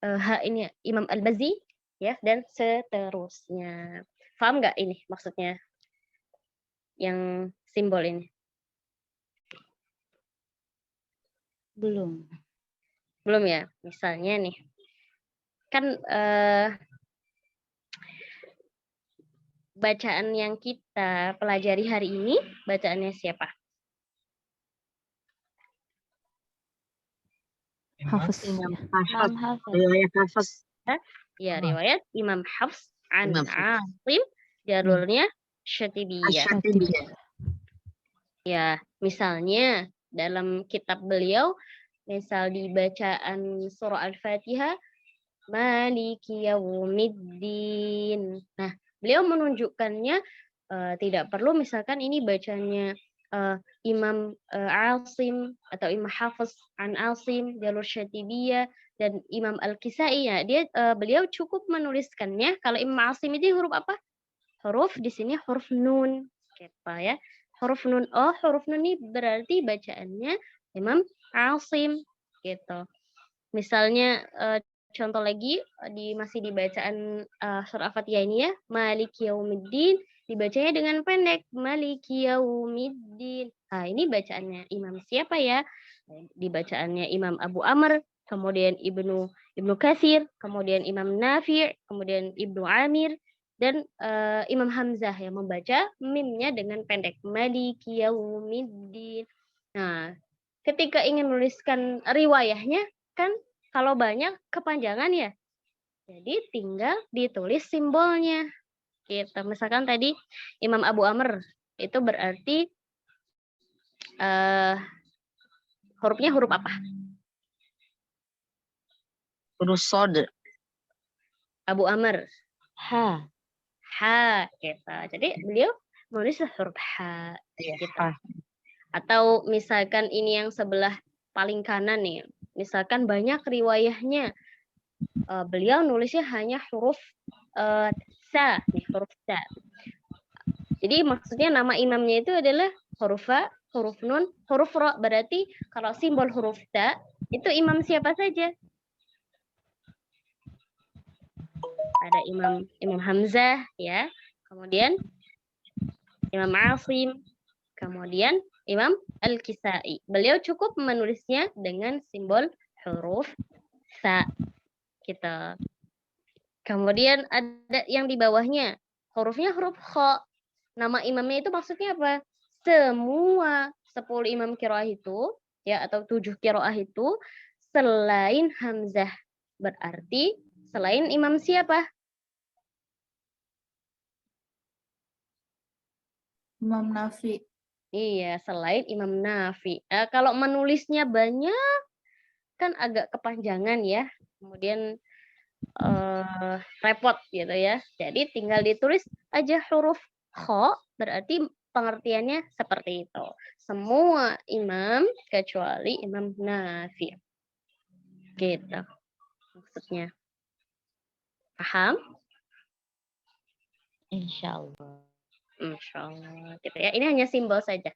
ha ini Imam Al-Bazzi, ya, dan seterusnya. Paham nggak ini maksudnya? Yang simbol ini? Belum. Belum ya? Misalnya nih, kan bacaan yang kita pelajari hari ini, bacaannya siapa? Hafiz. Imam Hafiz. Riwayat Hafiz. Ya, riwayat Imam Hafs an Asim, jalurnya Syatibiyah. Asy-Syatibiyah. Ya, misalnya dalam kitab beliau, misal di bacaan surah Al-Fatihah, Maliki Yaumiddin. Nah, beliau menunjukkannya tidak perlu misalkan ini bacanya Imam Asim atau Imam Hafiz an Asim, jalur Syatibiyah, dan Imam Al-Kisai ya, beliau cukup menuliskannya. Kalau Imam Asim itu huruf apa? Huruf di sini huruf nun, gitu ya. Huruf nun. Oh, huruf nun ini berarti bacaannya Imam Asim, gitu. Misalnya contoh lagi masih di bacaan surah Al-Fatihah ini ya, Maliki Yaumiddin dibacanya dengan pendek, Maliki Yaumiddin. Nah, ini bacaannya Imam siapa ya? Dibacaannya Imam Abu Amr, kemudian Ibnu Katsir, kemudian Imam Nafi', kemudian Ibnu Amir, dan Imam Hamzah yang membaca mimnya dengan pendek, Maliki Yaumiddin. Nah, ketika ingin menuliskan riwayahnya kan kalau banyak kepanjangan ya. Jadi tinggal ditulis simbolnya. Kita misalkan tadi Imam Abu Amr itu berarti hurufnya huruf apa? Huruf sod. Abu Amr. Ha. Ha, gitu. Jadi beliau menulis huruf ha. Ya, Gitu. ha. Atau misalkan ini yang sebelah paling kanan nih. Misalkan banyak riwayahnya. Beliau nulisnya hanya huruf sa, nih, huruf sa. Jadi maksudnya nama imamnya itu adalah huruf fa, huruf nun, huruf ro. Berarti kalau simbol huruf sa itu imam siapa saja? Ada Imam Hamzah ya, kemudian Imam Asim, kemudian Imam Al-Kisai. Beliau cukup menulisnya dengan simbol huruf sa. Kita. Kemudian ada yang di bawahnya, hurufnya huruf kha. Nama imamnya itu maksudnya apa? Semua 10 imam qiraah itu, ya, atau 7 qiraah itu selain Hamzah. Berarti selain imam siapa? Imam Nafi. Iya, selain Imam Nafi. Kalau menulisnya banyak, kan agak kepanjangan ya. Kemudian repot gitu ya. Jadi tinggal ditulis aja huruf kha, berarti pengertiannya seperti itu. Semua imam kecuali Imam Nafi. Gitu maksudnya. Paham? Insya Allah. Insya Allah. Gitu ya. Ini hanya simbol saja.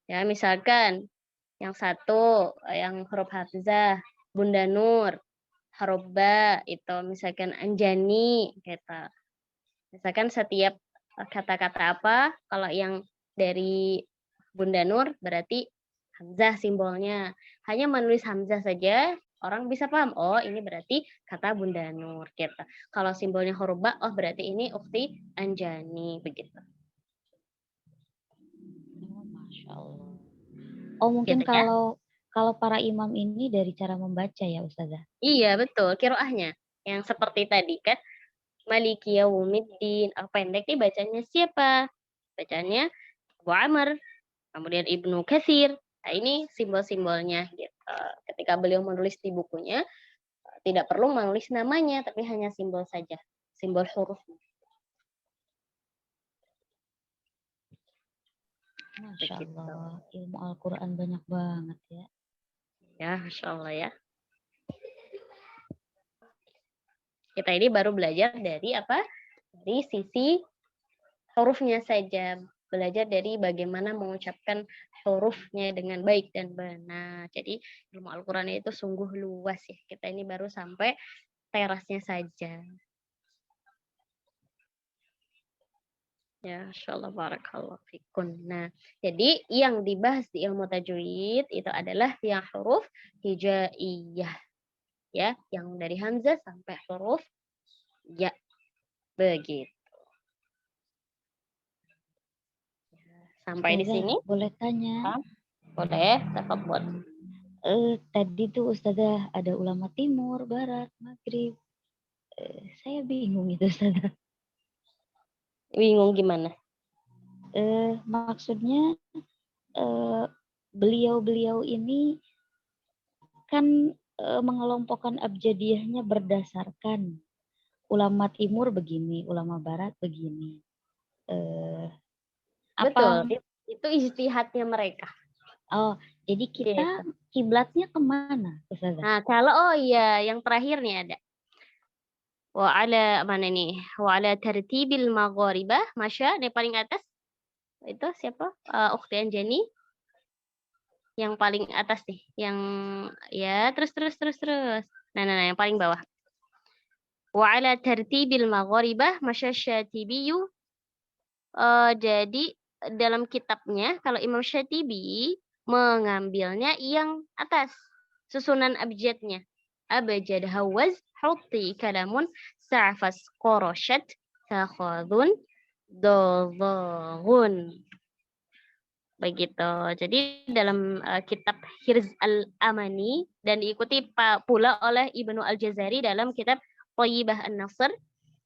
Ya, misalkan yang satu, yang huruf hamzah, Bunda Nur, huruf ba itu misalkan Anjani gitu. Misalkan setiap kata-kata apa, kalau yang dari Bunda Nur berarti hamzah simbolnya. Hanya menulis hamzah saja, orang bisa paham, oh ini berarti kata Bunda Nur gitu. Kalau simbolnya huruf ba, oh berarti ini ukti Anjani begitu. Masya Allah. Oh mungkin Gitu ya? kalau para imam ini dari cara membaca ya Ustazah? Iya betul, kiroahnya. Yang seperti tadi kan, Maliki Yaumiddin, pendek nih bacanya siapa? Bacanya Abu Amr, kemudian Ibnu Katsir. Nah ini simbol-simbolnya gitu. Ketika beliau menulis di bukunya, tidak perlu menulis namanya, tapi hanya simbol saja, simbol huruf. Masya Allah, ilmu Al-Quran banyak banget ya. Ya, Masya Allah ya. Kita ini baru belajar dari apa? Dari sisi hurufnya saja. Belajar dari bagaimana mengucapkan hurufnya dengan baik dan benar. Jadi ilmu Al-Quran itu sungguh luas ya. Kita ini baru sampai terasnya saja. Ya, insyaallah barakallahu fikun. Nah, jadi yang dibahas di ilmu tajwid itu adalah yang huruf hijaiyah. Ya, yang dari hamzah sampai huruf ya. Begitu. Sampai di Ustazah, sini? boleh tanya? Boleh, tafadhol. Tadi tuh Ustazah ada ulama timur, barat, maghrib. Saya bingung itu Ustazah. Bingung gimana? Maksudnya beliau-beliau ini kan mengelompokkan abjadiyahnya berdasarkan ulama timur begini, ulama barat begini. Betul, itu ijtihadnya mereka. Oh, jadi kita Gitu. kiblatnya kemana, Ustazah? Nah, kalau yang terakhir nih ada. Wa ala mana nih? Wa ala tartibil magharibah, Masya, di paling atas. Itu siapa? Ukhti Anjani. Yang paling atas nih, yang ya terus. Nah, yang paling bawah. Wa ala tartibil magharibah, Masya Syatibiyu. Jadi dalam kitabnya kalau Imam Syatibi mengambilnya yang atas, susunan abjadnya. Abjad hawaz hutti kalamun sa'fas qoroshat takhadun dodhagun. Begitu. Jadi dalam kitab Hirz al-Amani dan diikuti pula oleh Ibnu al-Jazari dalam kitab Thayyibah an-Nasr,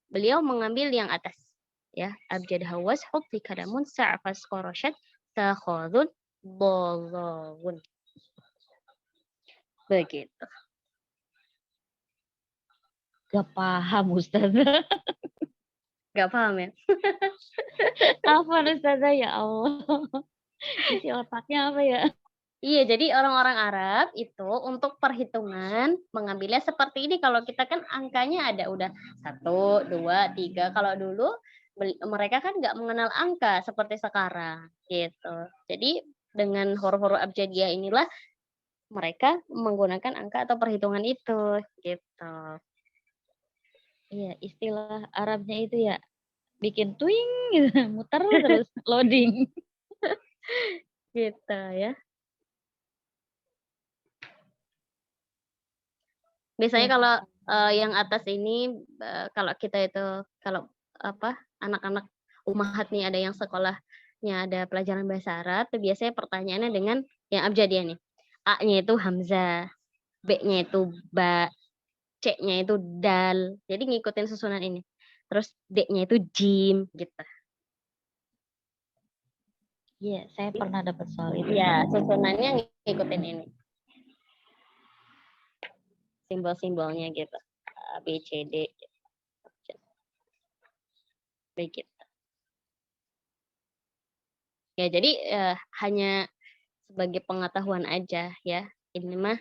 beliau mengambil yang atas. Ya, abjad hawas hutti kalamun sa'fas qoroshat takhadun dodhagun. Begitu. Gak paham, Ustazah. Gak paham ya? Apa Ustazah, ya Allah. Isi otaknya apa ya? Iya, jadi orang-orang Arab itu untuk perhitungan mengambilnya seperti ini. Kalau kita kan angkanya ada udah 1, 2, 3. Kalau dulu mereka kan nggak mengenal angka seperti sekarang gitu. Jadi dengan huruf-huruf abjadiyah inilah mereka menggunakan angka atau perhitungan itu gitu. Iya, istilah Arabnya itu ya bikin twing gitu, muter terus loading. Gitu ya. Biasanya kalau yang atas ini kalau kita itu kalau anak-anak umahat nih ada yang sekolahnya ada pelajaran bahasa Arab, tuh biasanya pertanyaannya dengan yang abjadiyah nih. A-nya itu hamzah, B-nya itu ba, C-nya itu dal. Jadi ngikutin susunan ini. Terus D-nya itu jim gitu. Iya, saya pernah dapat soal itu. Ya, susunannya ngikutin ini. Simbol-simbolnya gitu. A, B, C, D. Begitu. Ya, jadi hanya sebagai pengetahuan aja ya. Ini mah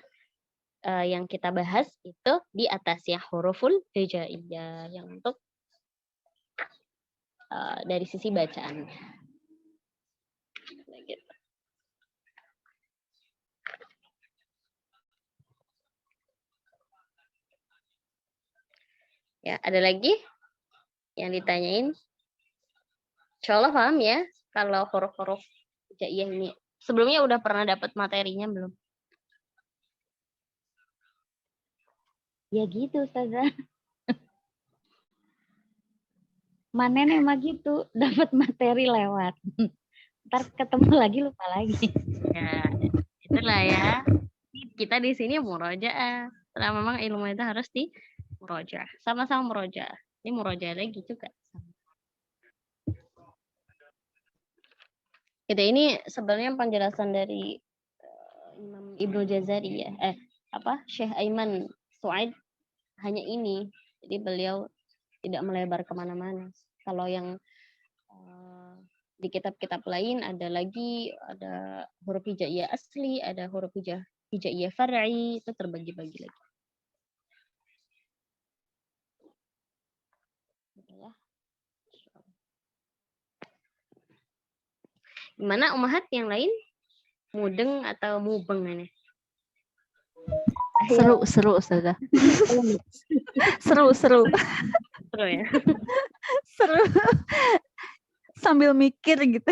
yang kita bahas itu di atas ya huruful hijaiyah yang untuk dari sisi bacaan. Begitu. Ya, ada lagi yang ditanyain? Insyaallah paham ya kalau huruf-huruf hijaiyah ini. Sebelumnya udah pernah dapat materinya belum? Ya gitu, Ustazah. Manen emang gitu, dapat materi lewat. Ntar ketemu lagi lupa lagi. Ya, itulah ya. Kita di sini murojaah. Karena memang ilmu itu harus di murojaah. Sama-sama murojaah. Ini murojaah lagi juga. Gitu, ini sebenarnya penjelasan dari Imam Ibnu Jazari ya. Syekh Aiman Suaid hanya ini. Jadi beliau tidak melebar kemana-mana. Kalau yang di kitab-kitab lain ada huruf hijaiyah asli, ada huruf hijaiyah far'i, itu terbagi-bagi lagi. Gimana umahat yang lain? Mudeng atau mubeng ini? Seru Ustazah. Seru. Seru ya? Seru. Sambil mikir gitu.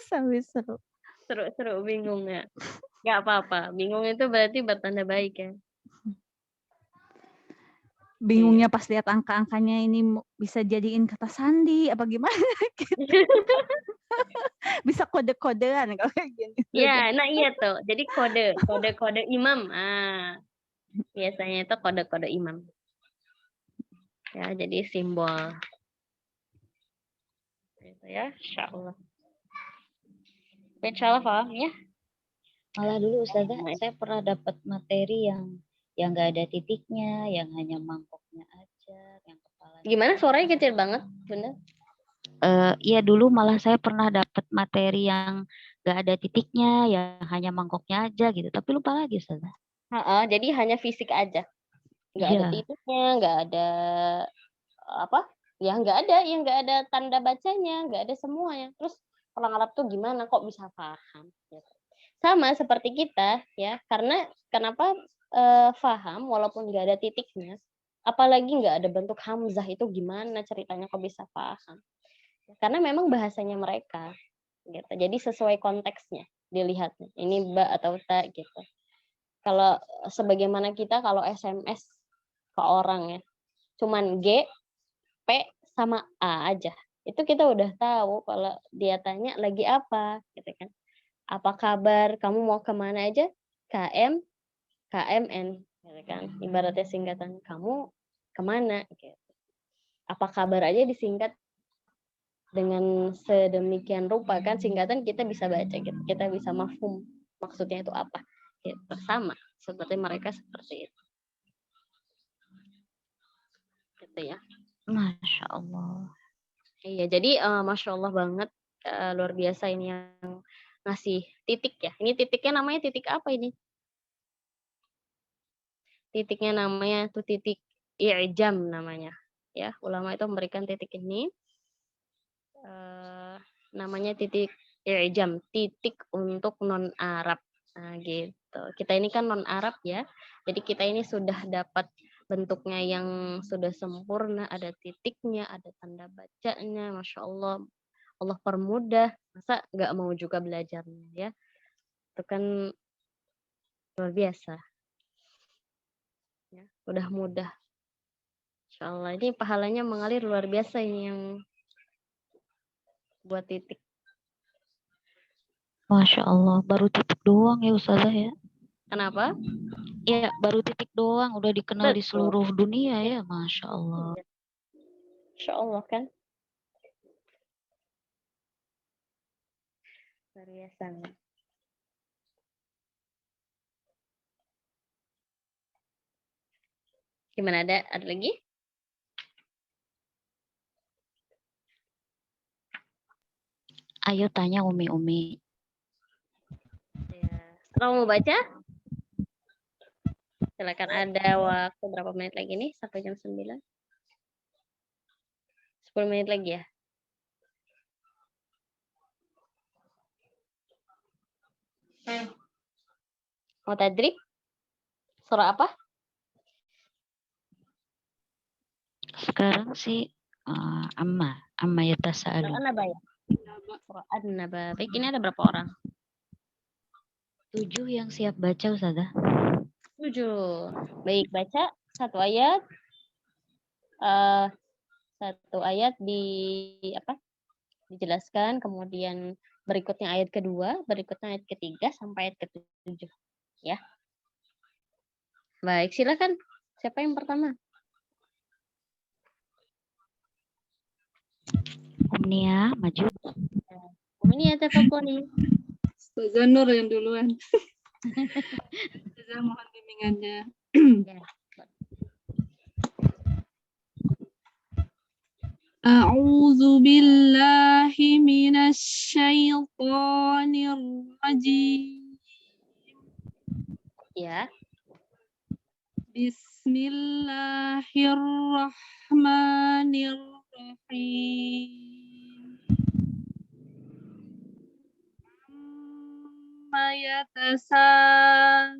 Sambil seru. Seru, bingung ya? Gak apa-apa. Bingung itu berarti bertanda baik ya. Bingungnya pas lihat angka-angkanya ini bisa jadiin kata sandi apa gimana gitu. Bisa kode-kodean kalau kayak gini. Ya, nah iya tuh. Jadi kode imam. Biasanya itu kode-kode imam. Ya, jadi simbol. Gitu ya, insyaallah. Insyaallah paham ya. Malah dulu Ustazah, saya pernah dapat materi yang nggak ada titiknya, yang hanya mangkoknya aja, yang kepala. Gimana suaranya kecil banget, bener? Iya dulu malah saya pernah dapat materi yang gak ada titiknya, ya hanya mangkoknya aja gitu. Tapi lupa lagi Ustazah. Jadi hanya fisik aja, nggak ada Iya. titiknya, nggak ada apa? Ya nggak ada tanda bacanya, nggak ada semuanya. Terus orang Arab tuh gimana kok bisa paham? Gitu. Sama seperti kita ya, karena kenapa paham walaupun nggak ada titiknya, apalagi nggak ada bentuk hamzah itu gimana ceritanya kok bisa paham? Karena memang bahasanya mereka, gitu. Jadi sesuai konteksnya dilihatnya. Ini ba atau ta gitu. Kalau sebagaimana kita kalau SMS ke orang ya, cuman G, P sama A aja. Itu kita udah tahu kalau dia tanya lagi apa, gitu kan. Apa kabar? Kamu mau kemana aja? KM, KMN, gitu kan. Ibaratnya singkatan kamu kemana? Gitu. Apa kabar aja disingkat dengan sedemikian rupa kan singkatan kita bisa baca gitu. Kita bisa mafhum maksudnya itu apa. Gitu. Sama seperti mereka seperti itu. Gitu ya. Masya Allah. Iya, jadi Masya Allah banget, luar biasa ini yang ngasih titik ya. Ini titiknya namanya titik apa ini? Titiknya namanya tuh titik i'jam namanya. Ya, ulama itu memberikan titik ini namanya titik i'jam, titik untuk non Arab. Nah, gitu. Kita ini kan non Arab ya. Jadi kita ini sudah dapat bentuknya yang sudah sempurna, ada titiknya, ada tanda bacanya, Masya Allah. Allah permudah, masa nggak mau juga belajarnya ya. Itu kan luar biasa. Ya, udah mudah. Insya Allah ini pahalanya mengalir luar biasa ini yang buat titik. Masya Allah, baru titik doang ya Ustazah ya. Kenapa? Ya, baru titik doang, udah dikenal di Betul. seluruh dunia ya, Masya Allah. Insya Allah kan. Luar biasa. Gimana, ada lagi? Ayo tanya Umi. Ya. Kamu mau baca? Silakan, ada waktu berapa menit lagi nih sampai jam 9? 10 menit lagi ya. Mau tadrib? Surah apa? Sekarang sih amma yatasa'alun. An-Naba ya. Surah An-Naba. Baik, ini ada berapa orang? 7 yang siap baca Ustazah. 7. Baik, baca satu ayat. Satu ayat dijelaskan, kemudian berikutnya ayat kedua, berikutnya ayat ketiga sampai ayat ke-7 ya. Baik, silakan. Siapa yang pertama? Umnia, maju. Umnia, tafadhali. Ustazah Nur yang duluan. Ustazah mohon bimbingannya. Ya. A'udzu billahi minasy syaithanir rajim. Ya. Bismillahirrahmanirrahim. Amma yatasaalun.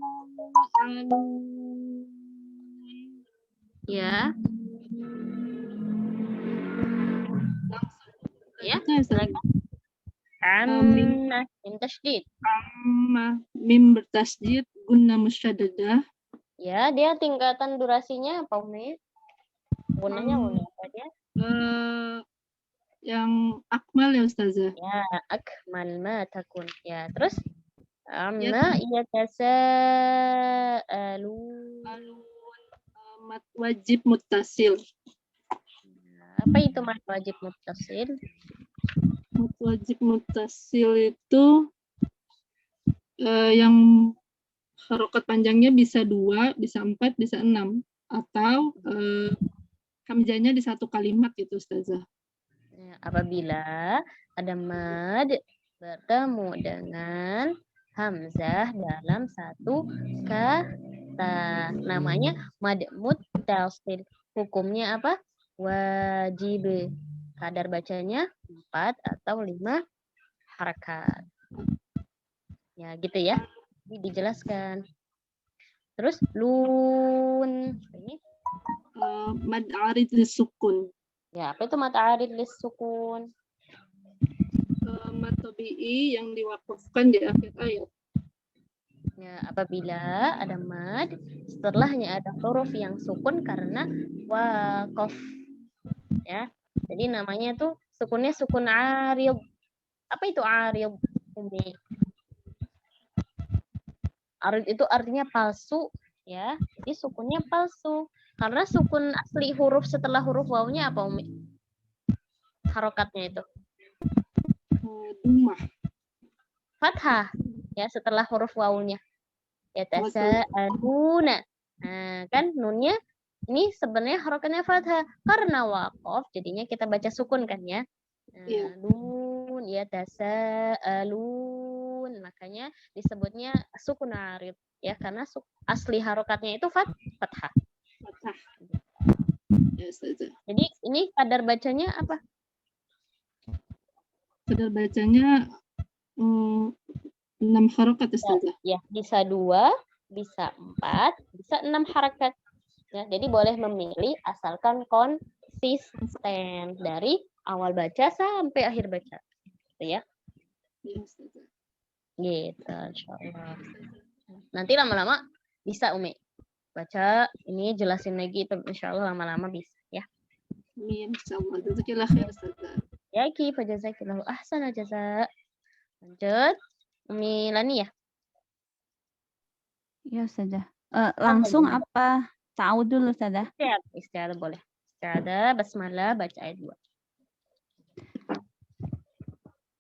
Ya. Ya, silakan. Amma min tasydid. Amma mim bertasydid gunna musyaddadah. Ya, dia tingkatan durasinya apa, Umi? Gunanya Umi apa dia? Yang akmal ya Ustazah. Ya, akmal ma takun. Ya, terus amma yatasaalun. Mat wajib muttasil. Apa itu mat wajib muttasil? Mat wajib muttasil itu yang harokat panjangnya bisa 2, bisa 4, bisa 6. Atau hamzahnya di satu kalimat gitu Ustazah. Ya, apabila ada mad bertemu dengan hamzah dalam satu kata. Namanya mad muttasil. Hukumnya apa? Wajib. Kadar bacanya 4 atau 5 harakat. Ya, gitu ya. Ini dijelaskan. Terus lun. Ini Mad arid lisukun. ya, apa itu mad arid lisukun? Mad tabi'i yang diwakafkan di akhir ayat. Ya, apabila ada mad, setelahnya ada huruf yang sukun karena waqaf. Ya. Jadi namanya tuh sukunnya sukun arid. Apa itu arid? Umi? Arid itu artinya palsu, ya. Jadi sukunnya palsu. Karena sukun asli huruf setelah huruf wawunya apa, Umi? Harokatnya itu. Dummah. Fathah, ya, setelah huruf wawunya. Ya, tasa'aluna. Nah, kan nunnya ini sebenarnya harokatnya fathah. Karena waqaf, jadinya kita baca sukun kan ya. Nun, ya, tasa'alun. Makanya disebutnya sukun arid. Ya, karena asli harokatnya itu fathah. Fathah. Ya, Ustazah. Jadi ini kadar bacanya apa? Kadar bacanya 6 harakat, Ustazah. Ya, bisa 2, bisa 4, bisa 6 harakat. Ya, jadi boleh memilih asalkan konsisten dari awal baca sampai akhir baca. Gitu ya. Ya, Ustazah. Gitu, insyaallah. Nanti lama-lama bisa Umi baca ini jelasin lagi itu insyaallah lama-lama bisa ya. Amin, insyaallah. Jazakallah khair, Ustazah. Ya, ki fajazakillahu ahsana jaza. Lanjut. Umi Lani ya? Ya, Ustazah. Langsung apa? Ta'awud dulu, Ustazah. Istiadah boleh. Istiadah, basmalah, baca ayat 2.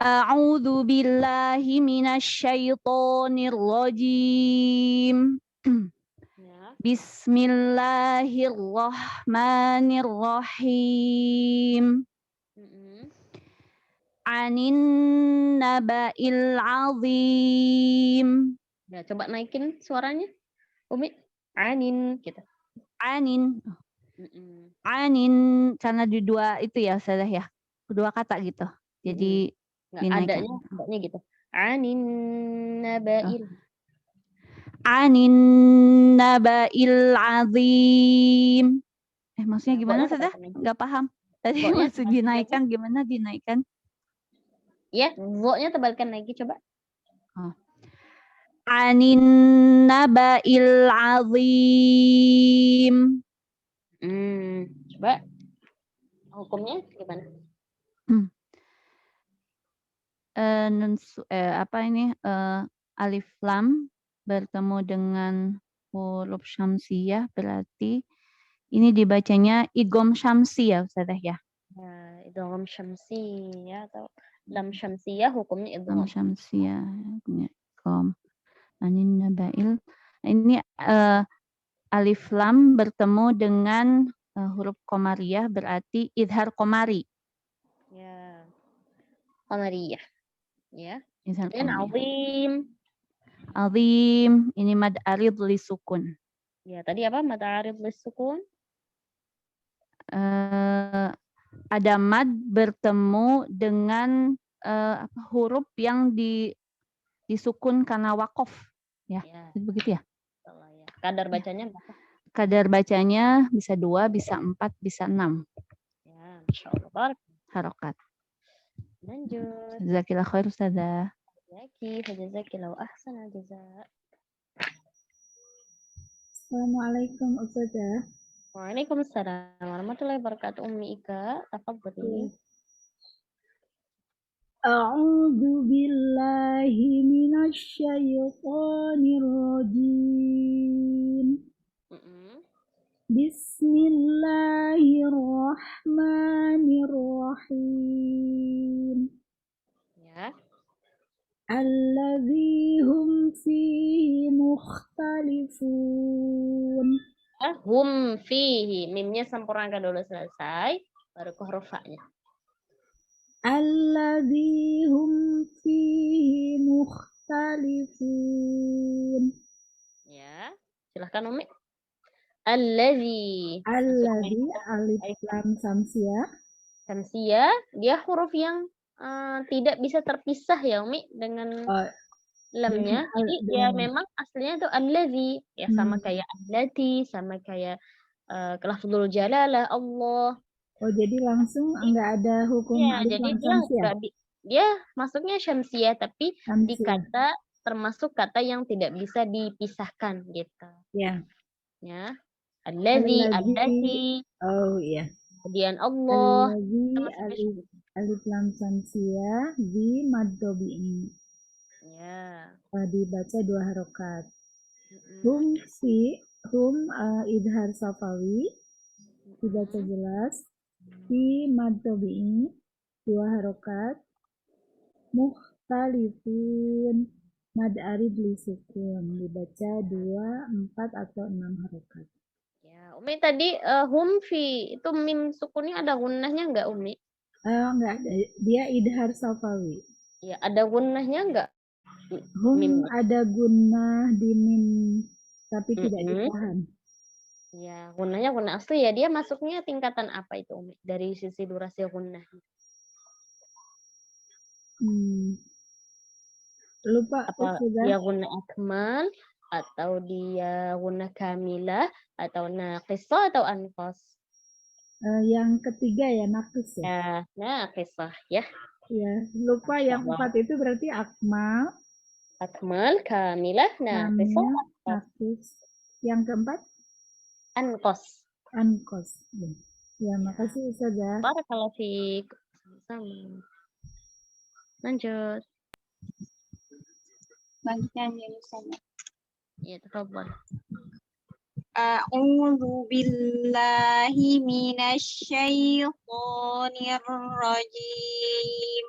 A'udzu billahi minasyaitonir rajim. Ya. Bismillahirrahmanirrahim. Anin naba'il azim. Ya, coba naikin suaranya. Umi, anin gitu. Anin. Anin karena di dua itu ya, Ustazah ya. Kedua kata gitu. Jadi adanya gitu. Anin naba'il. Anin naba'il azim. Maksudnya gimana, Ustazah? Enggak paham. Tadi maksud dinaikkan gimana dinaikkan? Ya, vo-nya tebalkan lagi coba. Anin naba'il azim. Coba hukumnya gimana? Alif lam bertemu dengan huruf syamsiyah berarti ini dibacanya idgham syamsiyah, Ustazah ya. Ya, idgham syamsiyah atau lam syamsiyah hukumnya idgham. Lam syamsiyah. Anin naba'il. Ini alif lam bertemu dengan huruf qamariyah berarti idhar qamari. Ya. Qamariyah. Ya. Idhar Dan azim. Azim ini mad arid li sukun. Ya, tadi apa mad arid li sukun? Ada mad bertemu dengan huruf yang disukun karena waqaf. Ya. Begitu ya? Kadar bacanya berapa? Kadar bacanya bisa 2, bisa 4, bisa 6. Ya, insyaallah. Harokat. Lanjut. Jazakallah khair, Ustazah. Yaki, fajazakillahu ahsana jaza. Assalamualaikum, Ustazah. Waalaikumsalam warahmatullahi wabarakatuh. Ummi Ika, tafadhali. A'udzu billahi minasyaitonir rajim. Bismillahirrahmanirrahim. Ya. Alladzi hum fihi mukhtalifun. Hum fihi. Mimnya sempurnakan dulu selesai, baru ke huruf fa-nya. alladzi hum fihi mukhtalifun. Ya, silahkan Umi. Alladzi. Alladzi alif lam samsiah. Samsia, dia huruf yang tidak bisa terpisah ya Umi dengan lamnya. Jadi ya memang aslinya itu alladzi, ya sama kayak allati, sama kayak lafzul jalalah Allah. Oh, jadi langsung enggak ada hukum Ya, alif jadi lam samsiah. dia masuknya syamsiah tapi di Samsiah. kata termasuk kata yang tidak bisa dipisahkan gitu. Ya. Ya. Alladzi, allati. Oh iya. Kemudian Allah. Alladzi alif lam samsiah di mad tabi'i. Ya. Dibaca 2 harokat. Hum idhar safawi dibaca jelas. Fi mad tabi'i 2 harokat. Mukhtalifun mad arid li sukun dibaca 2, 4 atau 6 harokat. Ya, Umi tadi hum fi itu mim sukunnya ada gunnahnya enggak Umi? Enggak ada. Dia idhar safawi. Ya, ada gunnahnya enggak? Hum ada gunnah di mim tapi tidak ditahan. Ya, gunnahnya gunnah asli ya. Dia masuknya tingkatan apa itu Umi? Dari sisi durasi gunnah. Lupa. Apa dia gunnah akmal atau dia gunnah kamilah atau naqisah atau anqas? Yang ketiga ya naqis ya. Ya, naqisah ya. Ya, lupa yang 4 itu berarti akmal. Akmal, kamilah, naqisah, naqis. Yang keempat? Anqas. Anqas. Ya, makasih Ustazah. Barakallahu fiik. Sama. Lanjut. Lanjutnya Ustazah. Ya, tafadhal. A'udzu billahi minasyaitonir rajim.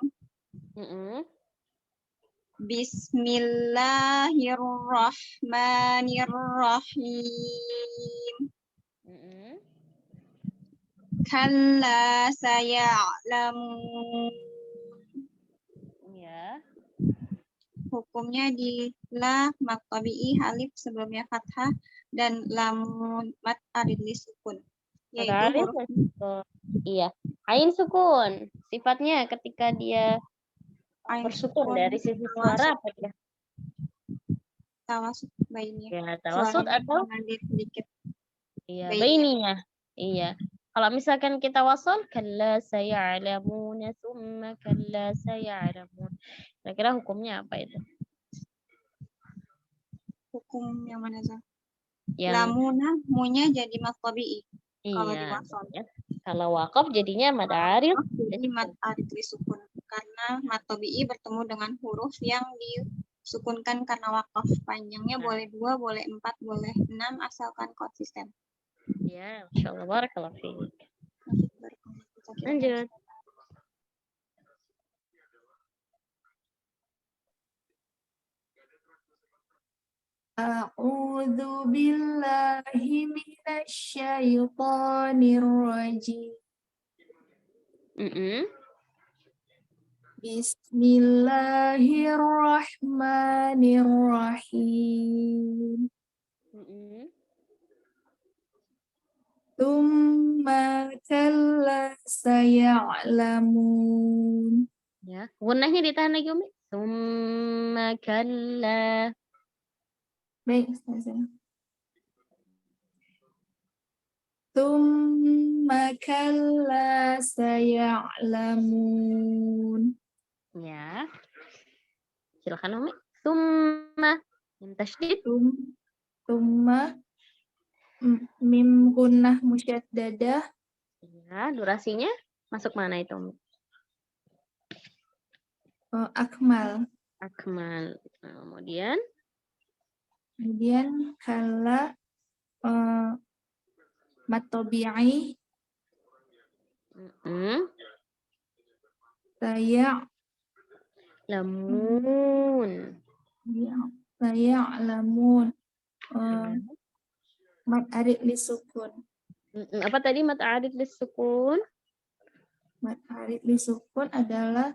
Bismillahirrahmanirrahim. Kalla saya'lamun. Ya. Hukumnya di la mad tabi'i alif sebelumnya fathah dan lamun mad arid li sukun. Yaitu huruf iya. Ain sukun. Sifatnya ketika dia bersukun dari sisi suara apa ya? Tawasud bainnya. Ya, tawasud atau sedikit. Iya, baininya. Iya. Kalau misalkan kita wasal, kalla saya'lamuna tsumma kalla saya'lamun. Kira-kira hukumnya apa itu? Hukum yang mana, Zah? Yang lamuna, munya jadi mad tabi'i. Iya. Kalau diwasal. Ya. Kalau waqaf jadinya mad arid. Jadi mad arid li sukun. Karena mad tabi'i bertemu dengan huruf yang disukunkan karena waqaf. Panjangnya boleh 2, boleh 4, boleh 6 asalkan konsisten. Ya, insyaallah barakallahu fiik. Lanjut. A'udzu billahi minasyaitonir rajim. Bismillahirrahmanirrahim. Tsumma kalla saya'lamun. Ya, gunnahnya ditahan lagi Umi. Tsumma kalla. Baik, Ustazah. Tsumma kalla saya'lamun. Ya. Silakan Umi. Tsumma mim tasydid. Tsumma mim gunnah musyaddadah. Ya, durasinya masuk mana itu Umi? Akmal. Akmal. Kemudian kalla mad tabi'i saya'lamun mad arid li sukun. Apa tadi mad arid li sukun? Mad arid li sukun adalah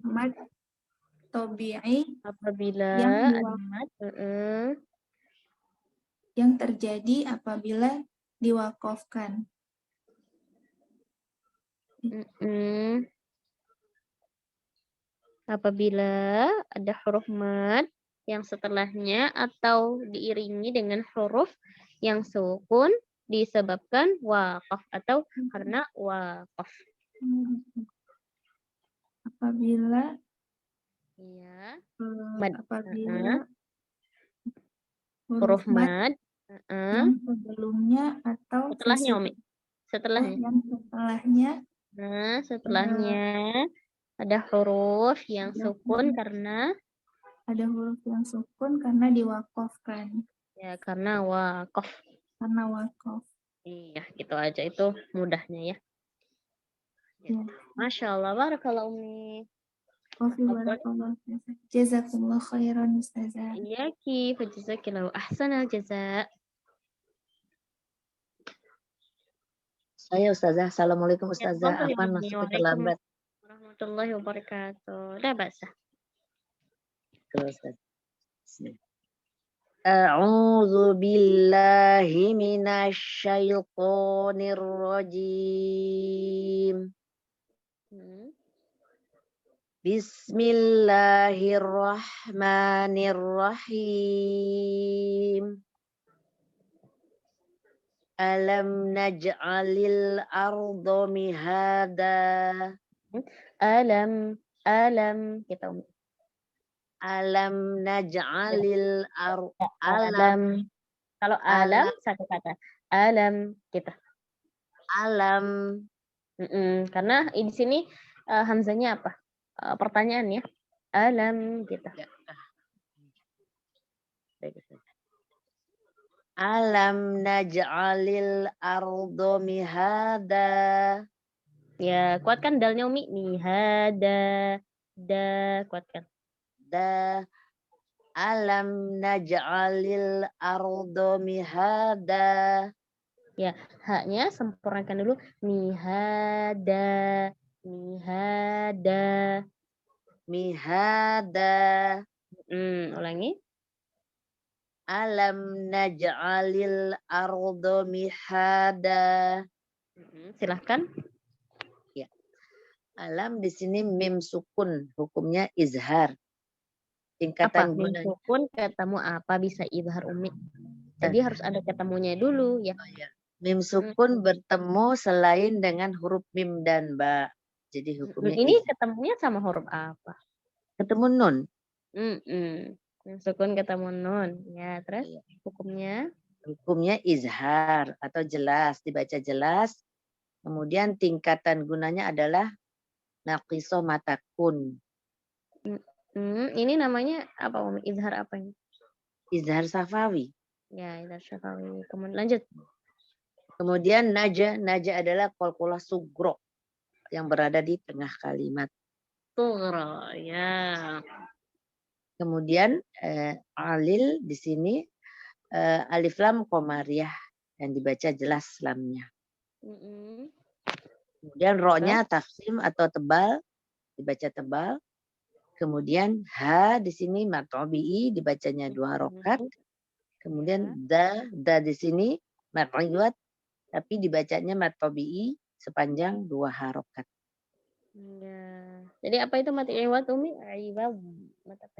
mad tabi'i Apabila yang ada mad, yang terjadi apabila diwakafkan. apabila ada huruf mad yang setelahnya atau diiringi dengan huruf yang sukun disebabkan waqaf atau karena waqaf. Apabila Iya. apabila huruf mad yang sebelumnya atau setelahnya, Umi. Setelahnya. yang setelahnya. Nah, setelahnya ada huruf yang sukun karena diwakafkan. Ya, karena waqaf. Iya, gitu aja, itu mudahnya ya. Masya Allah, barakallah Umi. Jazakumullah khairan Ustazah. Iyaki, fajazakillahu ahsanal jaza. Saya Ustazah. Assalamualaikum Ya, Ustazah. tafadhol ya Afwan Umi. masuk terlambat. Warahmatullahi wabarakatuh. La ba'sa. Terus Ustazah. Bismillah. A'udzu billahi minasy syaithanir rajim. Bismillahirrahmanirrahim. Alam naj'alil arda mihada. Alam kita Umi. Alam naj'alil arda. Alam. Kalau alam satu kata. Alam kita. Alam. Karena di sini hamzanya apa? Pertanyaan ya. Alam kita. Alam naj'alil arda mihada. Ya, kuatkan dalnya Umi. Mihada. Kuatkan. Alam naj'alil arda mihada. Ya, haknya sempurnakan dulu. Mihada. Ulangi. Alam naj'alil arda mihada. Silahkan. Ya. Alam di sini mim sukun, hukumnya izhar. Tingkatan Mim sukun ketemu apa bisa izhar Umi? Jadi harus ada ketemunya dulu ya. Mim sukun bertemu selain dengan huruf mim dan ba. Jadi hukumnya ini ketemunya sama huruf apa? Ketemu nun. Mim sukun ketemu nun. Ya, terus hukumnya? Hukumnya izhar atau jelas, dibaca jelas. Kemudian tingkatan gunanya adalah naqisoh matakun. Ini namanya apa Umi? Izhar apa ini? Izhar safawi. Ya, izhar safawi. Kemudian lanjut. Kemudian naja adalah qalqalah sugro yang berada di tengah kalimat. Sugro, ya. Kemudian alil di sini alif lam qamariyah yang dibaca jelas lamnya. Kemudian ro-nya tafsim atau tebal, dibaca tebal. Kemudian ha di sini mad tabi'i dibacanya 2 harokat. Kemudian da di sini mad iwad tapi dibacanya mad tabi'i sepanjang 2 harokat. Ya. Jadi apa itu mad iwad Umi?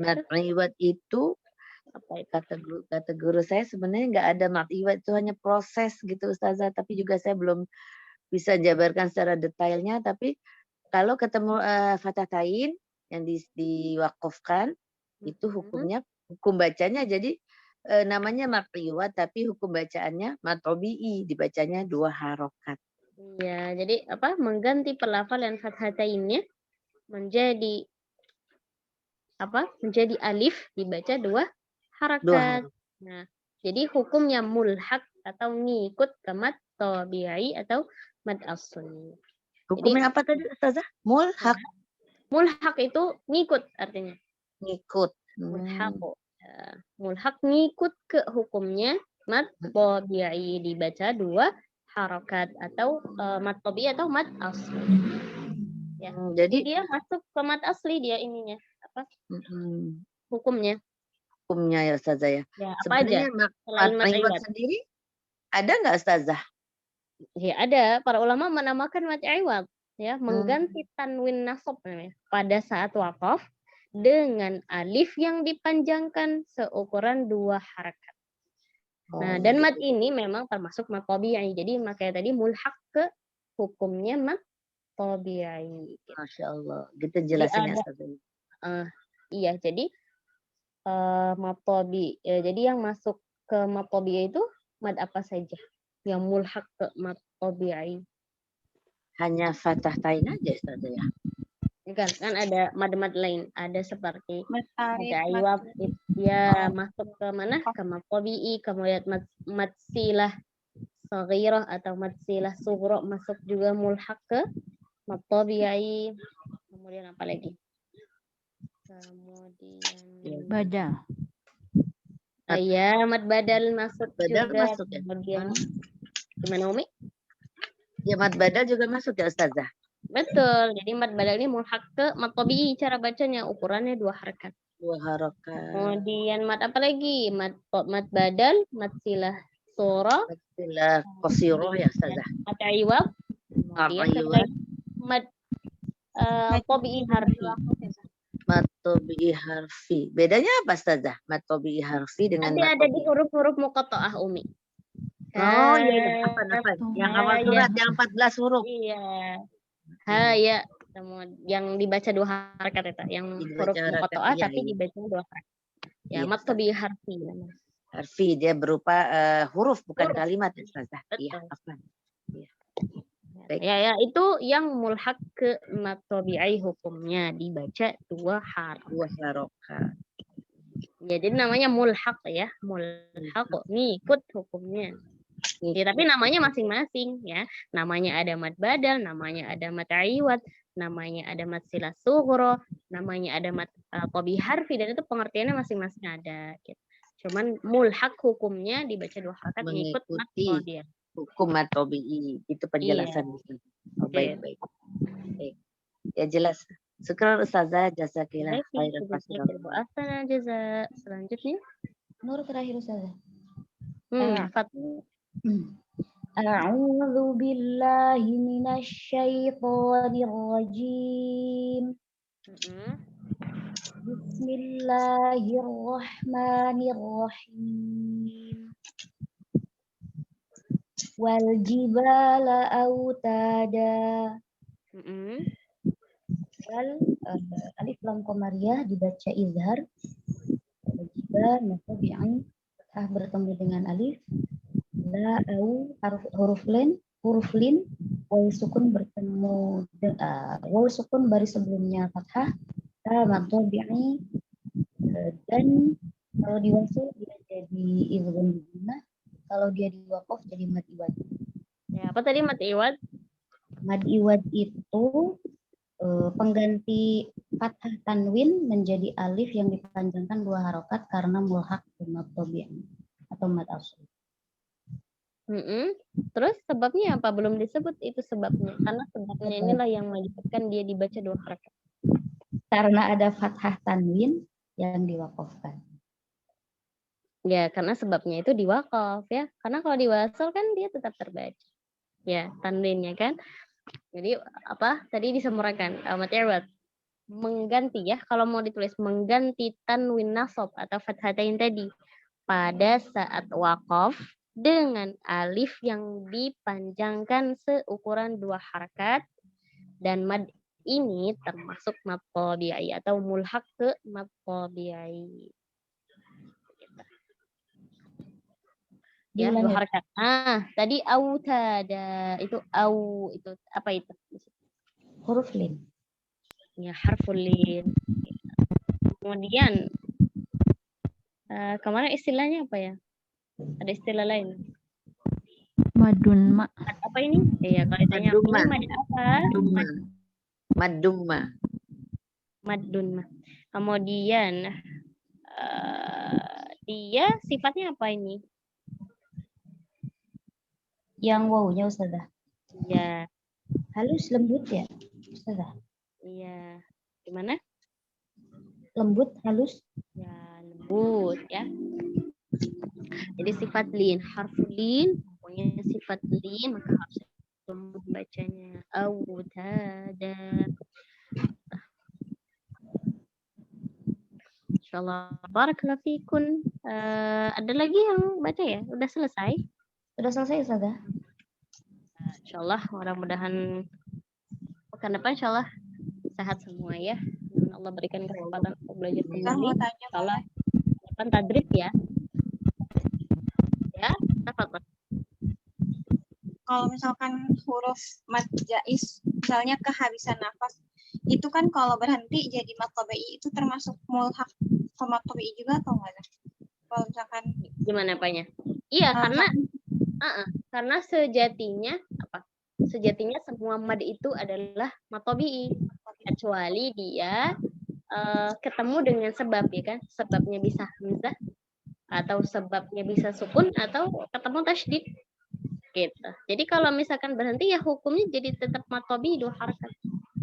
Mad iwad itu apa kata guru saya sebenarnya nggak ada mad iwad, itu hanya proses gitu Ustazah, tapi juga saya belum bisa jabarkan secara detailnya. Tapi kalau ketemu fathatain yang diwakafkan itu hukumnya, hukum bacanya jadi namanya mad iwad tapi hukum bacaannya mad tabi'i dibacanya 2 harokat. Iya, jadi apa? Mengganti pelafalan fathatainnya menjadi apa? Menjadi alif dibaca 2 harakat. Nah, jadi hukumnya mulhaq atau ngikut ke mad tabi'i atau mad asli. Hukumnya apa tadi Ustazah? Mulhaq. Mulhaq itu ngikut artinya. Ngikut. Mulhaq ngikut ke hukumnya mad tabi'i dibaca 2 harokat atau mad tabii atau mad asli. Ya. Jadi Dia masuk ke mad asli dia ininya apa? Hukumnya. Hukumnya ya Ustazah ya. Ya, apa aja? Sebenarnya mad Selain mad iwad iwad. sendiri ada nggak Ustazah? Ya ada, para ulama menamakan mad iwad ya, mengganti tanwin nasab namanya pada saat waqaf dengan alif yang dipanjangkan seukuran 2 harakat. Nah, dan mad ini memang termasuk mad tabi'i. Jadi makanya tadi mulhaq ke hukumnya mad tabi'i. Masya Allah, gitu jelasin ya Ustazah. Iya, jadi mad tabi'i. Jadi yang masuk ke mad tabi'i itu mad apa saja? Yang mulhaq ke mad tabi'i. Hanya fathah tain aja Ustazah ya. Kan ada mad-mad lain, ada seperti mad Arif, iwad, ya masuk ke mana? Ke mad tabi'i, kemudian mad silah saghirah atau mad silah sughra masuk juga mulhaq ke mad tabi'i. Kemudian apa lagi? Kemudian badal. Iya, mad badal masuk Badal juga. masuk ya? Kemudian gimana Umi? Ya mad badal juga masuk ya Ustazah? Betul. Jadi mad badal ini mulhaq ke mad tabi'i, cara bacanya ukurannya 2 harakat. 2 harakat. Kemudian mad apa lagi? Mad badal, mad silah surah, Mad silah qasirah ya Ustazah. mad iwad. Kemudian mad tabi'i harfi. Mad tabi'i harfi. Bedanya apa Ustazah? Mad tabi'i harfi dengan Nanti ada di huruf-huruf muqatta'ah Umi. Oh iya, apa? Yang awal surat yang 14 huruf. Iya. Ya. Yang dibaca 2 harakat itu, yang huruf muqatta'ah tapi dibaca 2 harakat. Ya, mad tabi'i harfi. Harfi dia berupa huruf bukan kalimat ya Ustazah. Iya, afwan. Ya, itu yang mulhaq ke mad tabi'i hukumnya dibaca 2 harakat. Ya, jadi namanya mulhaq ya, mulhaq ngikut hukumnya. Ya, tapi namanya masing-masing ya. Namanya ada mad badal, namanya ada mad iwad, namanya ada mad silah sughra, namanya ada mad tabi'i harfi, dan itu pengertiannya masing-masing ada gitu. Cuman mulhaq hukumnya dibaca 2 harakat ngikut mad tabi'i. Hukum mad tabi'i itu penjelasan. Iya. Oh, baik. Ya jelas. Syukran Ustazah, jazakillah khairan katsiran. Jaza. Selanjutnya Nur terakhir Ustazah. A'udzu billahi minasy syaithanir rajim. Bismillahirrahmanirrahim. Wal jibala autada. Wal alif lam qamariyah dibaca izhar. Wal jibal mutabi'an bertemu dengan alif. La au huruf lin waw sukun bertemu waw sukun baris sebelumnya fathah ta mutabi'i, dan kalau diwasil dia jadi idgham gunnah, kalau dia diwaqaf jadi mad iwad. Ya, apa tadi mad iwad? Mad iwad itu pengganti fathah tanwin menjadi alif yang dipanjangkan 2 harokat karena mulhaq ke mad tabi'i atau mad asli. Terus sebabnya apa? Belum disebut itu sebabnya. Karena sebabnya inilah yang menyebabkan dia dibaca 2 harakat. Karena ada fathah tanwin yang diwaqafkan. Ya, karena sebabnya itu diwaqaf ya. Karena kalau diwasal kan dia tetap terbaca. Ya, tanwinnya kan. Jadi apa? Tadi disemurahkan mad iwad. Mengganti ya, kalau mau ditulis mengganti tanwin nasab atau fathatain tadi pada saat waqaf dengan alif yang dipanjangkan seukuran 2 harakat, dan mad ini termasuk mad tabi'i atau mulhaq ke mad tabi'i. Ya, 2 harakat. Tadi autada itu itu apa itu? Huruf lin. Ya, harful lin. Kemudian kemarin istilahnya apa ya? Ada istilah lain. Madun ma. Apa ini? Iya, kalau ditanya ini mad apa? Madun ma. Kemudian dia sifatnya apa ini? Yang wawunya Ustazah. Iya. Halus lembut ya Ustazah. Iya. Gimana? Lembut halus. Ya, lembut ya. Jadi sifat lin, harful lin, punya sifat lin, maka harus lembut bacanya. Awtada. Insyaallah. Barakallahu fikun. Ada lagi yang baca ya? Udah selesai? Sudah selesai Ustazah. Insyaallah mudah-mudahan pekan depan insyaallah sehat semua ya. Dan Allah berikan kesempatan untuk belajar kembali. Insyaallah depan tadrib ya. Ya, tafadhol. Kalau misalkan huruf mad jais, misalnya kehabisan nafas, itu kan kalau berhenti jadi mad tabi'i itu termasuk mulhaq ke mad tabi'i juga atau enggak? Kalau misalkan Gimana apanya? Iya, karena sejatinya apa? Sejatinya semua mad itu adalah mad tabi'i, kecuali dia ketemu dengan sebab ya kan? Sebabnya bisa hamzah atau sebabnya bisa sukun atau ketemu tasydid gitu. Jadi kalau misalkan berhenti ya hukumnya jadi tetap mad tabi'i 2 harakat.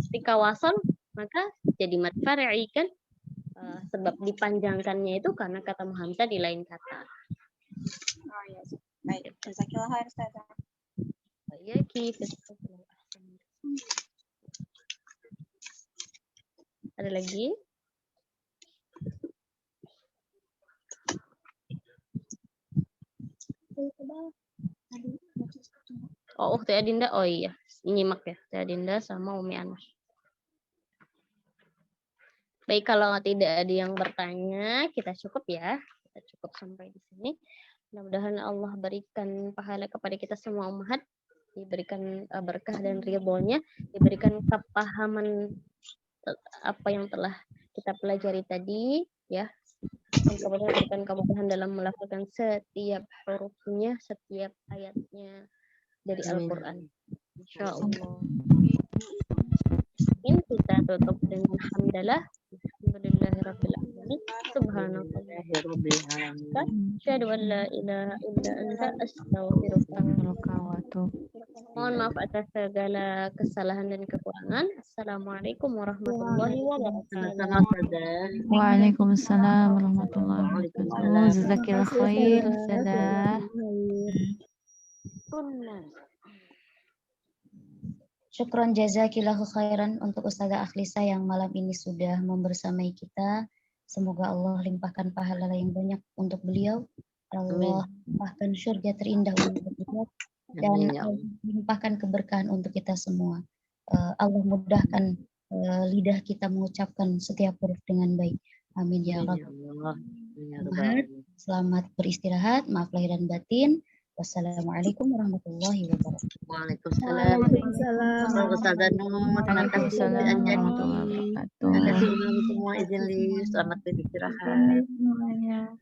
Ketika wasal maka jadi mad far'i kan? Sebab dipanjangkannya itu karena kata hamzah di lain kata. oh ya, baik. Jazakillah khair Ustazah. Ya, ada lagi? Oh, Teh Adinda. Oh iya, nyimak ya. Teh Adinda sama Umi Anas. Baik, kalau tidak ada yang bertanya, kita cukup ya. Kita cukup sampai di sini. Mudah-mudahan Allah berikan pahala kepada kita semua ummahat, diberikan berkah dan ridhonya, diberikan kepahaman apa yang telah kita pelajari tadi, ya. Dan kemudian berikan kemudahan dalam melakukan setiap hurufnya, setiap ayatnya dari Al-Quran. Insya Allah. Ini kita tutup dengan hamdalah. Alhamdulillahirabbil alamin. Subhanallahirabbil alamin. Asyhadu an la ilaha illa anta astaghfiruka wa atubu. Mohon maaf atas segala kesalahan dan kekurangan. Assalamualaikum warahmatullahi wabarakatuh. Waalaikumsalam warahmatullahi wabarakatuh. Jazakillah khair Ustazah. Syukron jazakillahu khairan untuk Ustazah Akhlisa yang malam ini sudah membersamai kita. Semoga Allah limpahkan pahala yang banyak untuk beliau. Allah limpahkan surga terindah untuk beliau. Dan Allah limpahkan keberkahan untuk kita semua. Allah mudahkan lidah kita mengucapkan setiap huruf dengan baik. Amin ya Allah. Selamat beristirahat. Maaf lahir dan batin. Wassalamualaikum warahmatullahi wabarakatuh. Waalaikumsalam. Ustazah Nur, terima kasih warahmatullahi wabarakatuh. Terima kasih semua izin li. Selamat beristirahat. Semuanya.